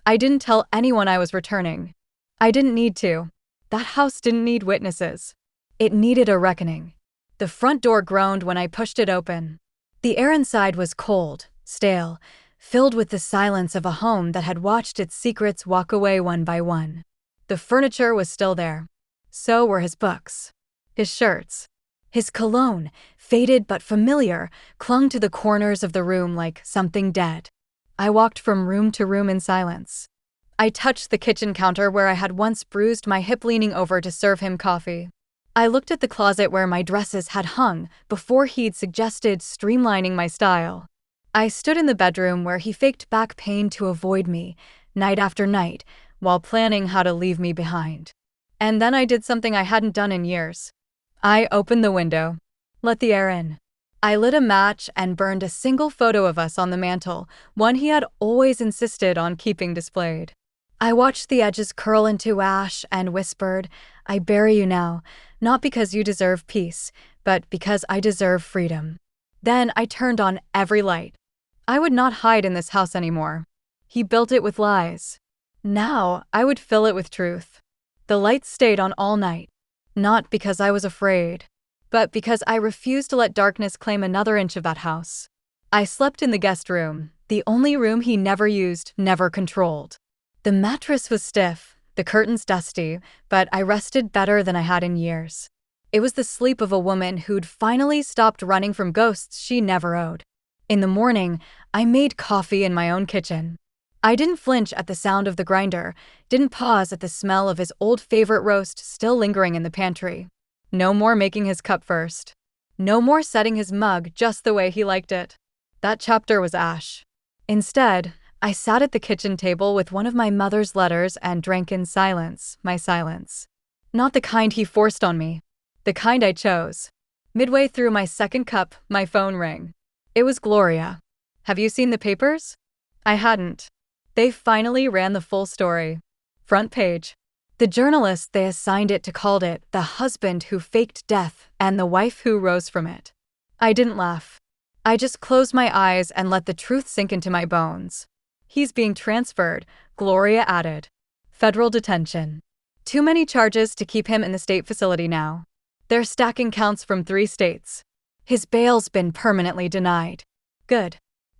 I didn't tell anyone I was returning. I didn't need to. That house didn't need witnesses. It needed a reckoning. The front door groaned when I pushed it open. The air inside was cold, stale, filled with the silence of a home that had watched its secrets walk away one by one. The furniture was still there. So were his books. His shirts. His cologne, faded but familiar, clung to the corners of the room like something dead. I walked from room to room in silence. I touched the kitchen counter where I had once bruised my hip leaning over to serve him coffee. I looked at the closet where my dresses had hung before he'd suggested streamlining my style. I stood in the bedroom where he faked back pain to avoid me, night after night, while planning how to leave me behind. And then I did something I hadn't done in years. I opened the window, let the air in. I lit a match and burned a single photo of us on the mantel, one he had always insisted on keeping displayed. I watched the edges curl into ash and whispered, "I bury you now, not because you deserve peace, but because I deserve freedom." Then I turned on every light. I would not hide in this house anymore. He built it with lies. Now I would fill it with truth. The lights stayed on all night, not because I was afraid, but because I refused to let darkness claim another inch of that house. I slept in the guest room, the only room he never used, never controlled. The mattress was stiff, the curtains dusty, but I rested better than I had in years. It was the sleep of a woman who'd finally stopped running from ghosts she never owed. In the morning, I made coffee in my own kitchen. I didn't flinch at the sound of the grinder, didn't pause at the smell of his old favorite roast still lingering in the pantry. No more making his cup first. No more setting his mug just the way he liked it. That chapter was ash. Instead, I sat at the kitchen table with one of my mother's letters and drank in silence, my silence. Not the kind he forced on me. The kind I chose. Midway through my second cup, my phone rang. It was Gloria. "Have you seen the papers?" I hadn't. They finally ran the full story. Front page. The journalist they assigned it to called it "The Husband Who Faked Death and the Wife Who Rose From It." I didn't laugh. I just closed my eyes and let the truth sink into my bones. "He's being transferred," Gloria added. "Federal detention. Too many charges to keep him in the state facility now. They're stacking counts from 3 states. His bail's been permanently denied." Good.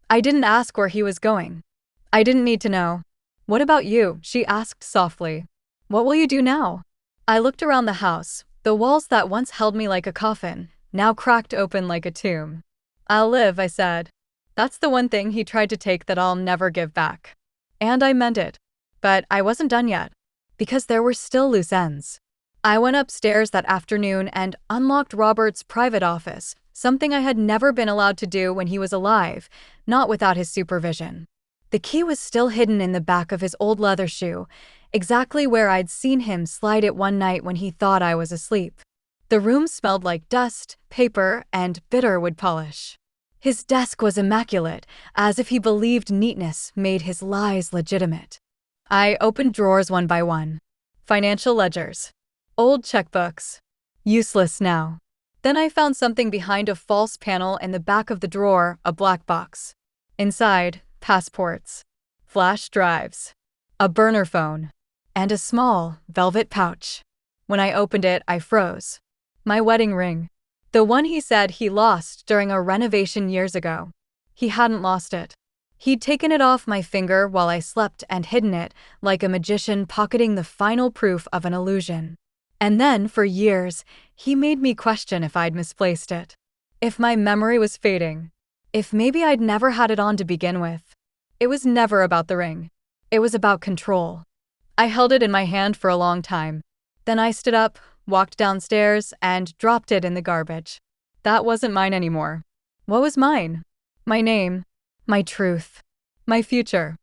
I didn't ask where he was going. I didn't need to know. "What about you?" she asked softly. "What will you do now?" I looked around the house, the walls that once held me like a coffin, now cracked open like a tomb. "I'll live," I said. That's the one thing he tried to take that I'll never give back. And I meant it. But I wasn't done yet, because there were still loose ends. I went upstairs that afternoon and unlocked Robert's private office, something I had never been allowed to do when he was alive, not without his supervision. The key was still hidden in the back of his old leather shoe, exactly where I'd seen him slide it one night when he thought I was asleep. The room smelled like dust, paper, and bitter wood polish. His desk was immaculate, as if he believed neatness made his lies legitimate. I opened drawers one by one. Financial ledgers. Old checkbooks. Useless now. Then I found something behind a false panel in the back of the drawer, a black box. Inside, passports, flash drives, a burner phone, and a small, velvet pouch. When I opened it, I froze. My wedding ring. The one he said he lost during a renovation years ago. He hadn't lost it. He'd taken it off my finger while I slept and hidden it, like a magician pocketing the final proof of an illusion. And then, for years, he made me question if I'd misplaced it. If my memory was fading. If maybe I'd never had it on to begin with. It was never about the ring. It was about control. I held it in my hand for a long time. Then I stood up, walked downstairs, and dropped it in the garbage. That wasn't mine anymore. What was mine? My name, my truth, my future.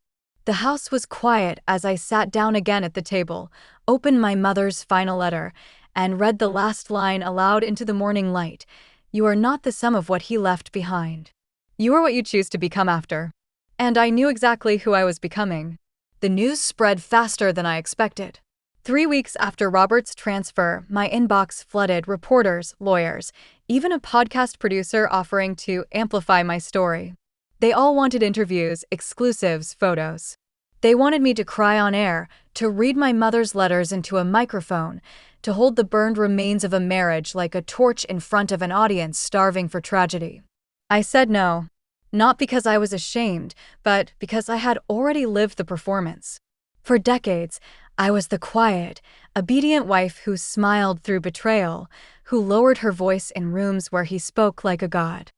The house was quiet as I sat down again at the table, opened my mother's final letter, and read the last line aloud into the morning light. "You are not the sum of what he left behind. You are what you choose to become after." And I knew exactly who I was becoming. The news spread faster than I expected. 3 weeks after Robert's transfer, my inbox flooded reporters, lawyers, even a podcast producer offering to amplify my story. They all wanted interviews, exclusives, photos. They wanted me to cry on air, to read my mother's letters into a microphone, to hold the burned remains of a marriage like a torch in front of an audience starving for tragedy. I said no, not because I was ashamed, but because I had already lived the performance. For decades, I was the quiet, obedient wife who smiled through betrayal, who lowered her voice in rooms where he spoke like a god.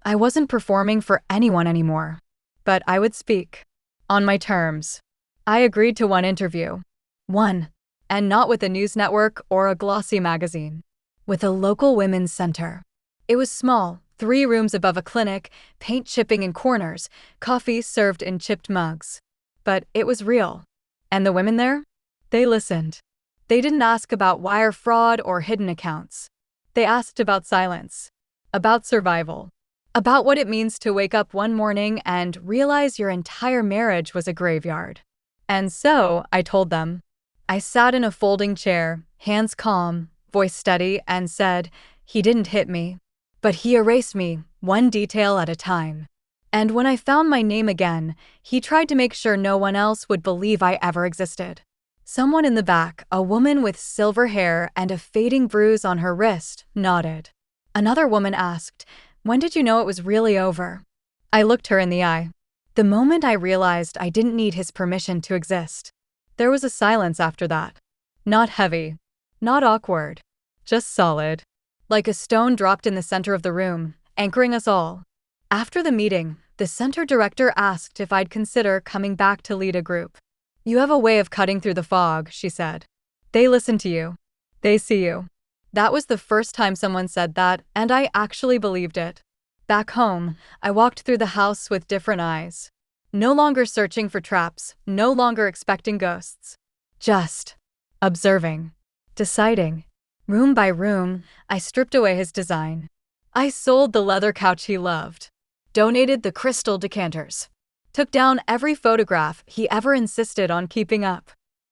I wasn't performing for anyone anymore, but I would speak. On my terms. I agreed to one interview. One. And not with a news network or a glossy magazine. With a local women's center. It was small, 3 rooms above a clinic, paint chipping in corners, coffee served in chipped mugs. But it was real. And the women there? They listened. They didn't ask about wire fraud or hidden accounts. They asked about silence. About survival. About what it means to wake up one morning and realize your entire marriage was a graveyard. And so, I told them. I sat in a folding chair, hands calm, voice steady, and said, he didn't hit me. But he erased me, one detail at a time. And when I found my name again, he tried to make sure no one else would believe I ever existed. Someone in the back, a woman with silver hair and a fading bruise on her wrist, nodded. Another woman asked, when did you know it was really over? I looked her in the eye. The moment I realized I didn't need his permission to exist. There was a silence after that. Not heavy. Not awkward. Just solid. Like a stone dropped in the center of the room, anchoring us all. After the meeting, the center director asked if I'd consider coming back to lead a group. You have a way of cutting through the fog, she said. They listen to you. They see you. That was the first time someone said that, and I actually believed it. Back home, I walked through the house with different eyes. No longer searching for traps, no longer expecting ghosts. Just observing, deciding. Room by room, I stripped away his design. I sold the leather couch he loved. Donated the crystal decanters. Took down every photograph he ever insisted on keeping up.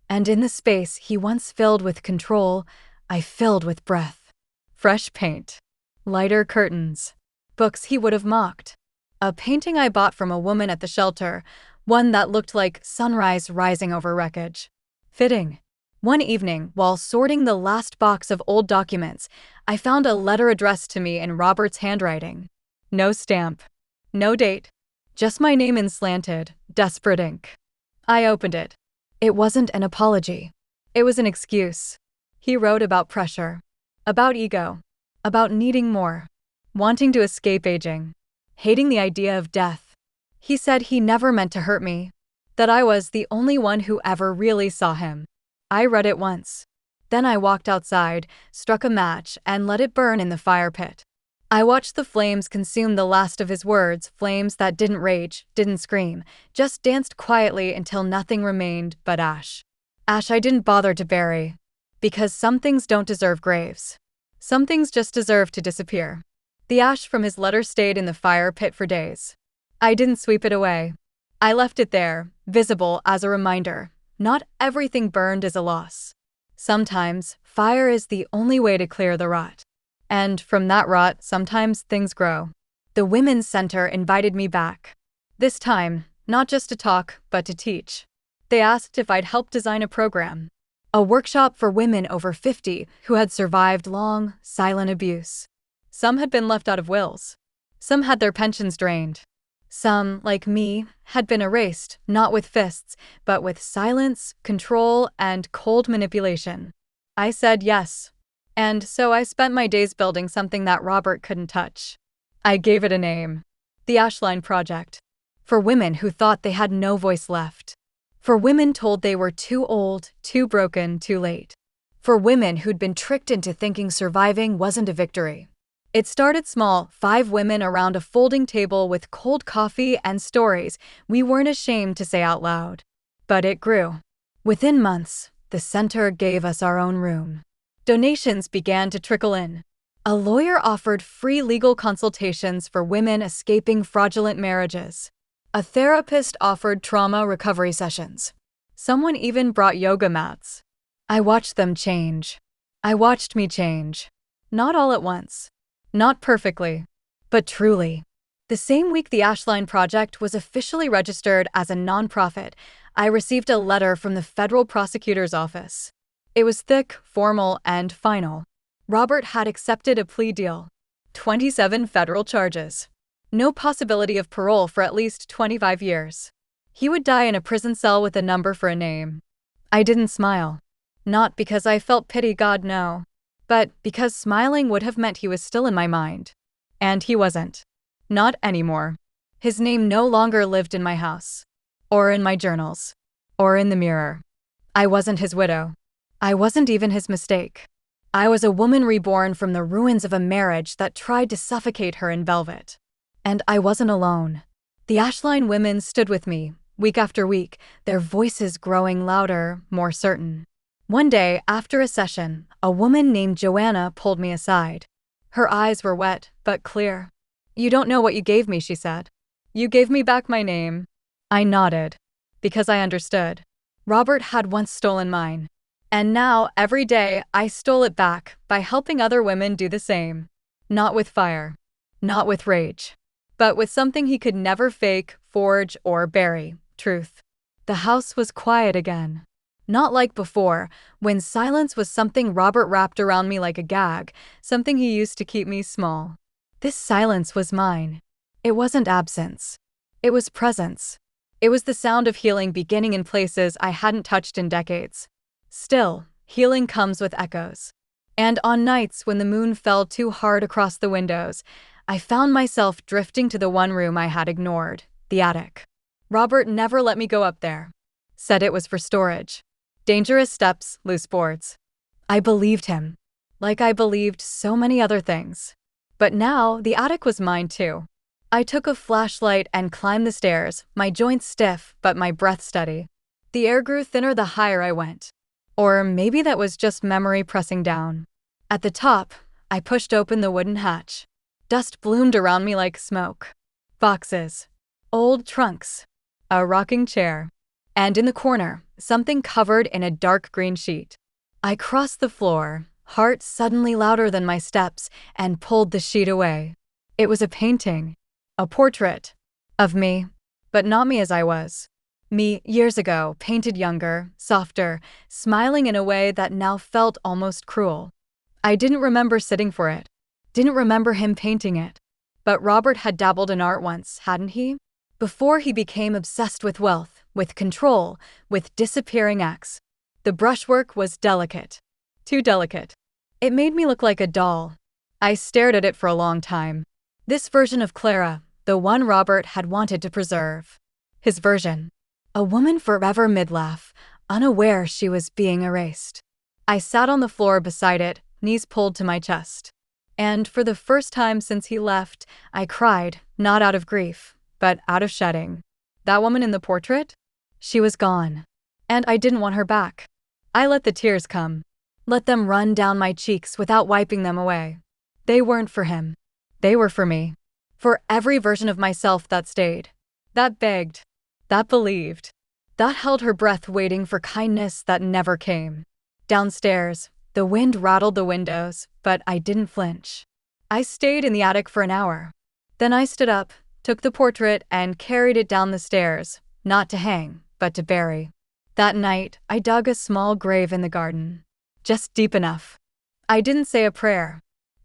And in the space he once filled with control, I filled with breath. Fresh paint. Lighter curtains. Books he would have mocked. A painting I bought from a woman at the shelter, one that looked like sunrise rising over wreckage. Fitting. One evening, while sorting the last box of old documents, I found a letter addressed to me in Robert's handwriting. No stamp. No date. Just my name in slanted, desperate ink. I opened it. It wasn't an apology. It was an excuse. He wrote about pressure. About ego. About needing more. Wanting to escape aging. Hating the idea of death. He said he never meant to hurt me. That I was the only one who ever really saw him. I read it once. Then I walked outside, struck a match, and let it burn in the fire pit. I watched the flames consume the last of his words, flames that didn't rage, didn't scream, just danced quietly until nothing remained but ash. Ash I didn't bother to bury. Because some things don't deserve graves. Some things just deserve to disappear. The ash from his letter stayed in the fire pit for days. I didn't sweep it away. I left it there, visible as a reminder. Not everything burned is a loss. Sometimes, fire is the only way to clear the rot. And from that rot, sometimes things grow. The Women's Center invited me back. This time, not just to talk, but to teach. They asked if I'd help design a program. A workshop for women over 50 who had survived long, silent abuse. Some had been left out of wills. Some had their pensions drained. Some, like me, had been erased, not with fists, but with silence, control, and cold manipulation. I said yes. And so I spent my days building something that Robert couldn't touch. I gave it a name. The Ashline Project. For women who thought they had no voice left. For women told they were too old, too broken, too late. For women who'd been tricked into thinking surviving wasn't a victory. It started small, 5 women around a folding table with cold coffee and stories we weren't ashamed to say out loud. But it grew. Within months, the center gave us our own room. Donations began to trickle in. A lawyer offered free legal consultations for women escaping fraudulent marriages. A therapist offered trauma recovery sessions. Someone even brought yoga mats. I watched them change. I watched me change. Not all at once. Not perfectly. But truly. The same week the Ashline Project was officially registered as a nonprofit, I received a letter from the federal prosecutor's office. It was thick, formal, and final. Robert had accepted a plea deal. 27 federal charges. No possibility of parole for at least 25 years. He would die in a prison cell with a number for a name. I didn't smile. Not because I felt pity, God no. But because smiling would have meant he was still in my mind. And he wasn't. Not anymore. His name no longer lived in my house. Or in my journals. Or in the mirror. I wasn't his widow. I wasn't even his mistake. I was a woman reborn from the ruins of a marriage that tried to suffocate her in velvet. And I wasn't alone. The Ashline women stood with me, week after week, their voices growing louder, more certain. One day, after a session, a woman named Joanna pulled me aside. Her eyes were wet, but clear. "You don't know what you gave me," she said. "You gave me back my name." I nodded. Because I understood. Robert had once stolen mine. And now, every day, I stole it back by helping other women do the same. Not with fire. Not with rage. But with something he could never fake, forge, or bury: truth. The house was quiet again. Not like before, when silence was something Robert wrapped around me like a gag, something he used to keep me small. This silence was mine. It wasn't absence. It was presence. It was the sound of healing beginning in places I hadn't touched in decades. Still, healing comes with echoes. And on nights when the moon fell too hard across the windows, I found myself drifting to the one room I had ignored, the attic. Robert never let me go up there. Said it was for storage. Dangerous steps, loose boards. I believed him. Like I believed so many other things. But now, the attic was mine too. I took a flashlight and climbed the stairs, my joints stiff, but my breath steady. The air grew thinner the higher I went. Or maybe that was just memory pressing down. At the top, I pushed open the wooden hatch. Dust bloomed around me like smoke. Boxes. Old trunks. A rocking chair. And in the corner, something covered in a dark green sheet. I crossed the floor, heart suddenly louder than my steps, and pulled the sheet away. It was a painting. A portrait. Of me. But not me as I was. Me, years ago, painted younger, softer, smiling in a way that now felt almost cruel. I didn't remember sitting for it. Didn't remember him painting it. But Robert had dabbled in art once, hadn't he? Before he became obsessed with wealth, with control, with disappearing acts. The brushwork was delicate. Too delicate. It made me look like a doll. I stared at it for a long time. This version of Clara, the one Robert had wanted to preserve. His version. A woman forever midlife, unaware she was being erased. I sat on the floor beside it, knees pulled to my chest. And for the first time since he left, I cried, not out of grief, but out of shedding. That woman in the portrait? She was gone. And I didn't want her back. I let the tears come. Let them run down my cheeks without wiping them away. They weren't for him. They were for me. For every version of myself that stayed. That begged. That believed. That held her breath waiting for kindness that never came. Downstairs, the wind rattled the windows, but I didn't flinch. I stayed in the attic for an hour. Then I stood up, took the portrait, and carried it down the stairs, not to hang, but to bury. That night, I dug a small grave in the garden. Just deep enough. I didn't say a prayer.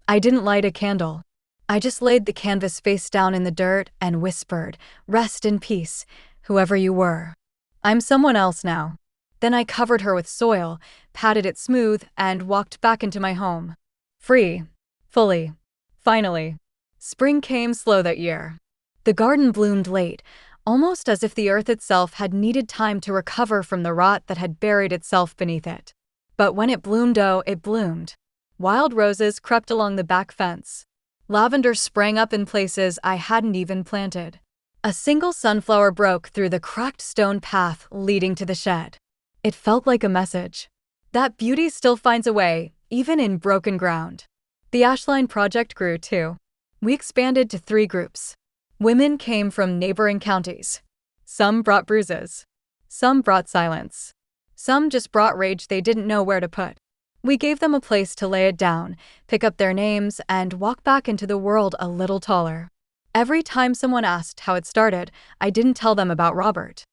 I didn't light a candle. I just laid the canvas face down in the dirt and whispered, "Rest in peace, whoever you were. I'm someone else now." Then I covered her with soil, patted it smooth, and walked back into my home. Free. Fully. Finally. Spring came slow that year. The garden bloomed late, almost as if the earth itself had needed time to recover from the rot that had buried itself beneath it. But when it bloomed, oh, it bloomed. Wild roses crept along the back fence. Lavender sprang up in places I hadn't even planted. A single sunflower broke through the cracked stone path leading to the shed. It felt like a message. That beauty still finds a way, even in broken ground. The Ashline Project grew too. We expanded to 3 groups. Women came from neighboring counties. Some brought bruises. Some brought silence. Some just brought rage they didn't know where to put. We gave them a place to lay it down, pick up their names, and walk back into the world a little taller. Every time someone asked how it started, I didn't tell them about Robert.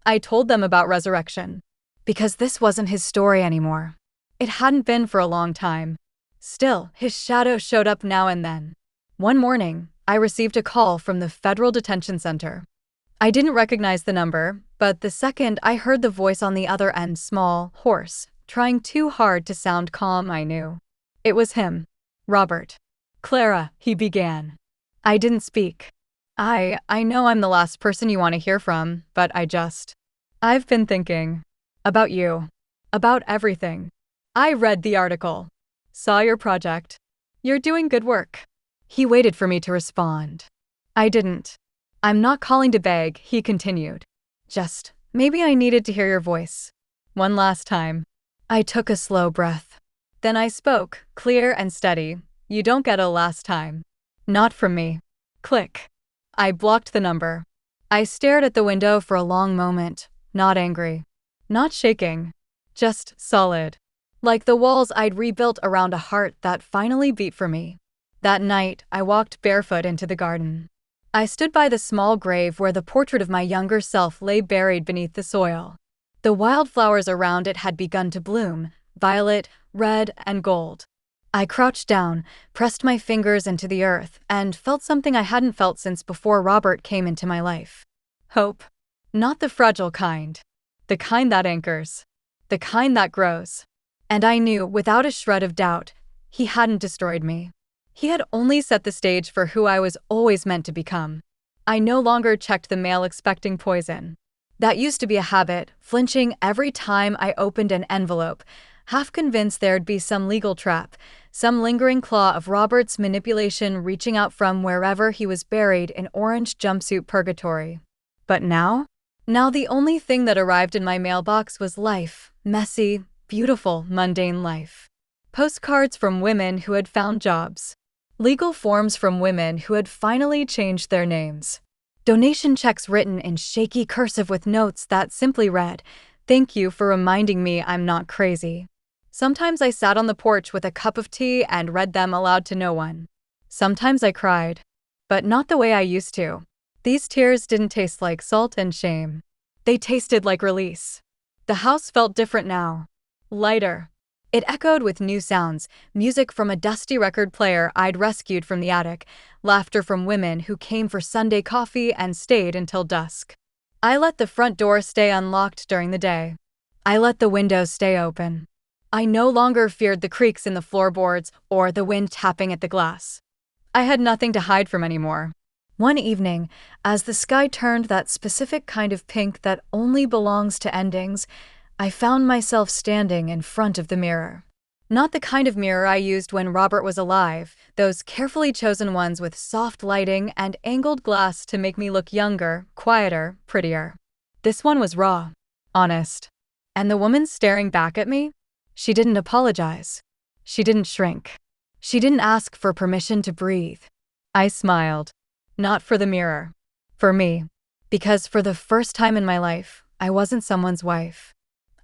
I told them about resurrection. Because this wasn't his story anymore. It hadn't been for a long time. Still, his shadow showed up now and then. One morning, I received a call from the Federal Detention Center. I didn't recognize the number, but the second I heard the voice on the other end, small, hoarse, trying too hard to sound calm, I knew. It was him. Robert. "Clara," he began. I didn't speak. I know I'm the last person you want to hear from, but I've been thinking. About you. About everything. I read the article. Saw your project. You're doing good work. He waited for me to respond. I didn't. I'm not calling to beg, he continued. Just, maybe I needed to hear your voice. One last time. I took a slow breath. Then I spoke, clear and steady. You don't get a last time. Not from me. Click. I blocked the number. I stared at the window for a long moment, not angry. Not shaking. Just solid. Like the walls I'd rebuilt around a heart that finally beat for me. That night, I walked barefoot into the garden. I stood by the small grave where the portrait of my younger self lay buried beneath the soil. The wildflowers around it had begun to bloom, violet, red, and gold. I crouched down, pressed my fingers into the earth, and felt something I hadn't felt since before Robert came into my life. Hope. Not the fragile kind. The kind that anchors. The kind that grows. And I knew, without a shred of doubt, he hadn't destroyed me. He had only set the stage for who I was always meant to become. I no longer checked the mail expecting poison. That used to be a habit, flinching every time I opened an envelope, half convinced there'd be some legal trap, some lingering claw of Robert's manipulation reaching out from wherever he was buried in orange jumpsuit purgatory. But now? Now the only thing that arrived in my mailbox was life, messy, beautiful, mundane life. Postcards from women who had found jobs. Legal forms from women who had finally changed their names. Donation checks written in shaky cursive with notes that simply read, "Thank you for reminding me I'm not crazy." Sometimes I sat on the porch with a cup of tea and read them aloud to no one. Sometimes I cried. But not the way I used to. These tears didn't taste like salt and shame. They tasted like release. The house felt different now. Lighter. It echoed with new sounds, music from a dusty record player I'd rescued from the attic, laughter from women who came for Sunday coffee and stayed until dusk. I let the front door stay unlocked during the day. I let the windows stay open. I no longer feared the creaks in the floorboards or the wind tapping at the glass. I had nothing to hide from anymore. One evening, as the sky turned that specific kind of pink that only belongs to endings, I found myself standing in front of the mirror. Not the kind of mirror I used when Robert was alive, those carefully chosen ones with soft lighting and angled glass to make me look younger, quieter, prettier. This one was raw, honest. And the woman staring back at me? She didn't apologize. She didn't shrink. She didn't ask for permission to breathe. I smiled. Not for the mirror. For me. Because for the first time in my life, I wasn't someone's wife.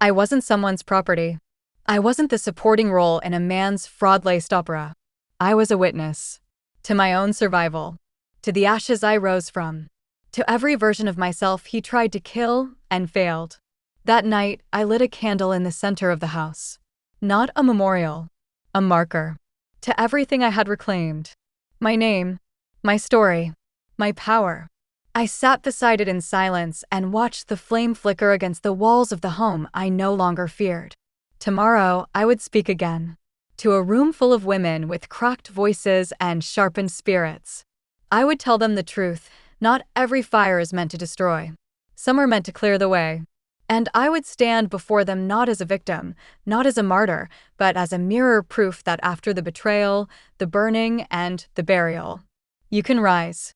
I wasn't someone's property. I wasn't the supporting role in a man's fraud-laced opera. I was a witness. To my own survival. To the ashes I rose from. To every version of myself he tried to kill and failed. That night, I lit a candle in the center of the house. Not a memorial. A marker. To everything I had reclaimed. My name. My story. My power. I sat beside it in silence and watched the flame flicker against the walls of the home I no longer feared. Tomorrow, I would speak again. To a room full of women with cracked voices and sharpened spirits. I would tell them the truth. Not every fire is meant to destroy. Some are meant to clear the way. And I would stand before them not as a victim, not as a martyr, but as a mirror proof that after the betrayal, the burning, and the burial, you can rise.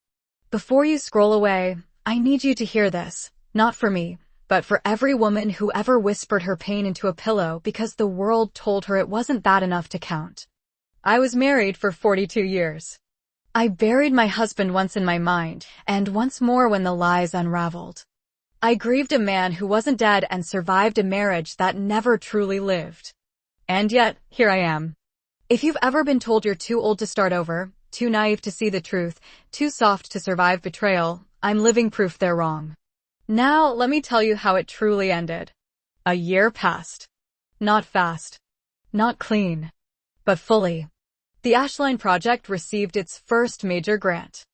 Before you scroll away, I need you to hear this, not for me, but for every woman who ever whispered her pain into a pillow because the world told her it wasn't bad enough to count. I was married for 42 years. I buried my husband once in my mind, and once more when the lies unraveled. I grieved a man who wasn't dead and survived a marriage that never truly lived. And yet, here I am. If you've ever been told you're too old to start over, too naive to see the truth, too soft to survive betrayal, I'm living proof they're wrong. Now, let me tell you how it truly ended. A year passed. Not fast. Not clean. But fully. The Ashline Project received its first major grant.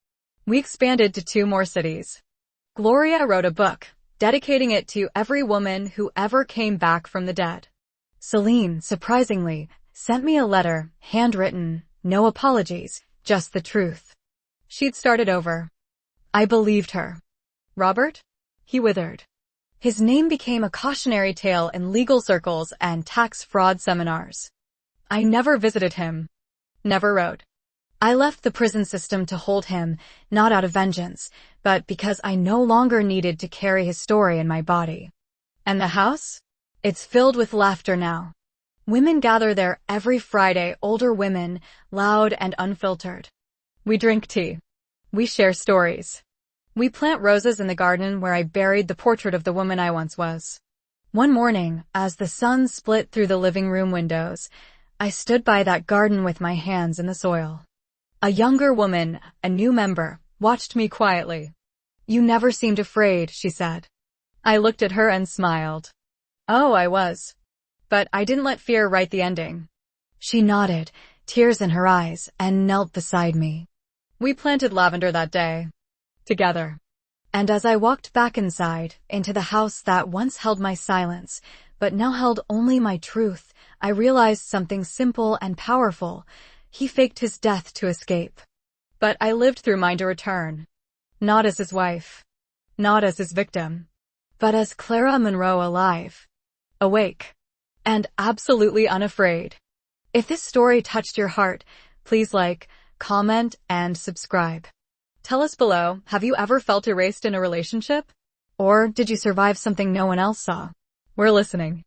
We expanded to 2 more cities. Gloria wrote a book, dedicating it to every woman who ever came back from the dead. Celine, surprisingly, sent me a letter, handwritten, no apologies, just the truth. She'd started over. I believed her. Robert? He withered. His name became a cautionary tale in legal circles and tax fraud seminars. I never visited him. Never wrote. I left the prison system to hold him, not out of vengeance, but because I no longer needed to carry his story in my body. And the house? It's filled with laughter now. Women gather there every Friday, older women, loud and unfiltered. We drink tea. We share stories. We plant roses in the garden where I buried the portrait of the woman I once was. One morning, as the sun split through the living room windows, I stood by that garden with my hands in the soil. A younger woman, a new member, watched me quietly. "You never seemed afraid," she said. I looked at her and smiled. Oh, I was. But I didn't let fear write the ending. She nodded, tears in her eyes, and knelt beside me. We planted lavender that day. Together. And as I walked back inside, into the house that once held my silence, but now held only my truth, I realized something simple and powerful. He faked his death to escape. But I lived through mine to return. Not as his wife. Not as his victim. But as Clara Monroe, alive. Awake. And absolutely unafraid. If this story touched your heart, please like, comment, and subscribe. Tell us below, have you ever felt erased in a relationship? Or did you survive something no one else saw? We're listening.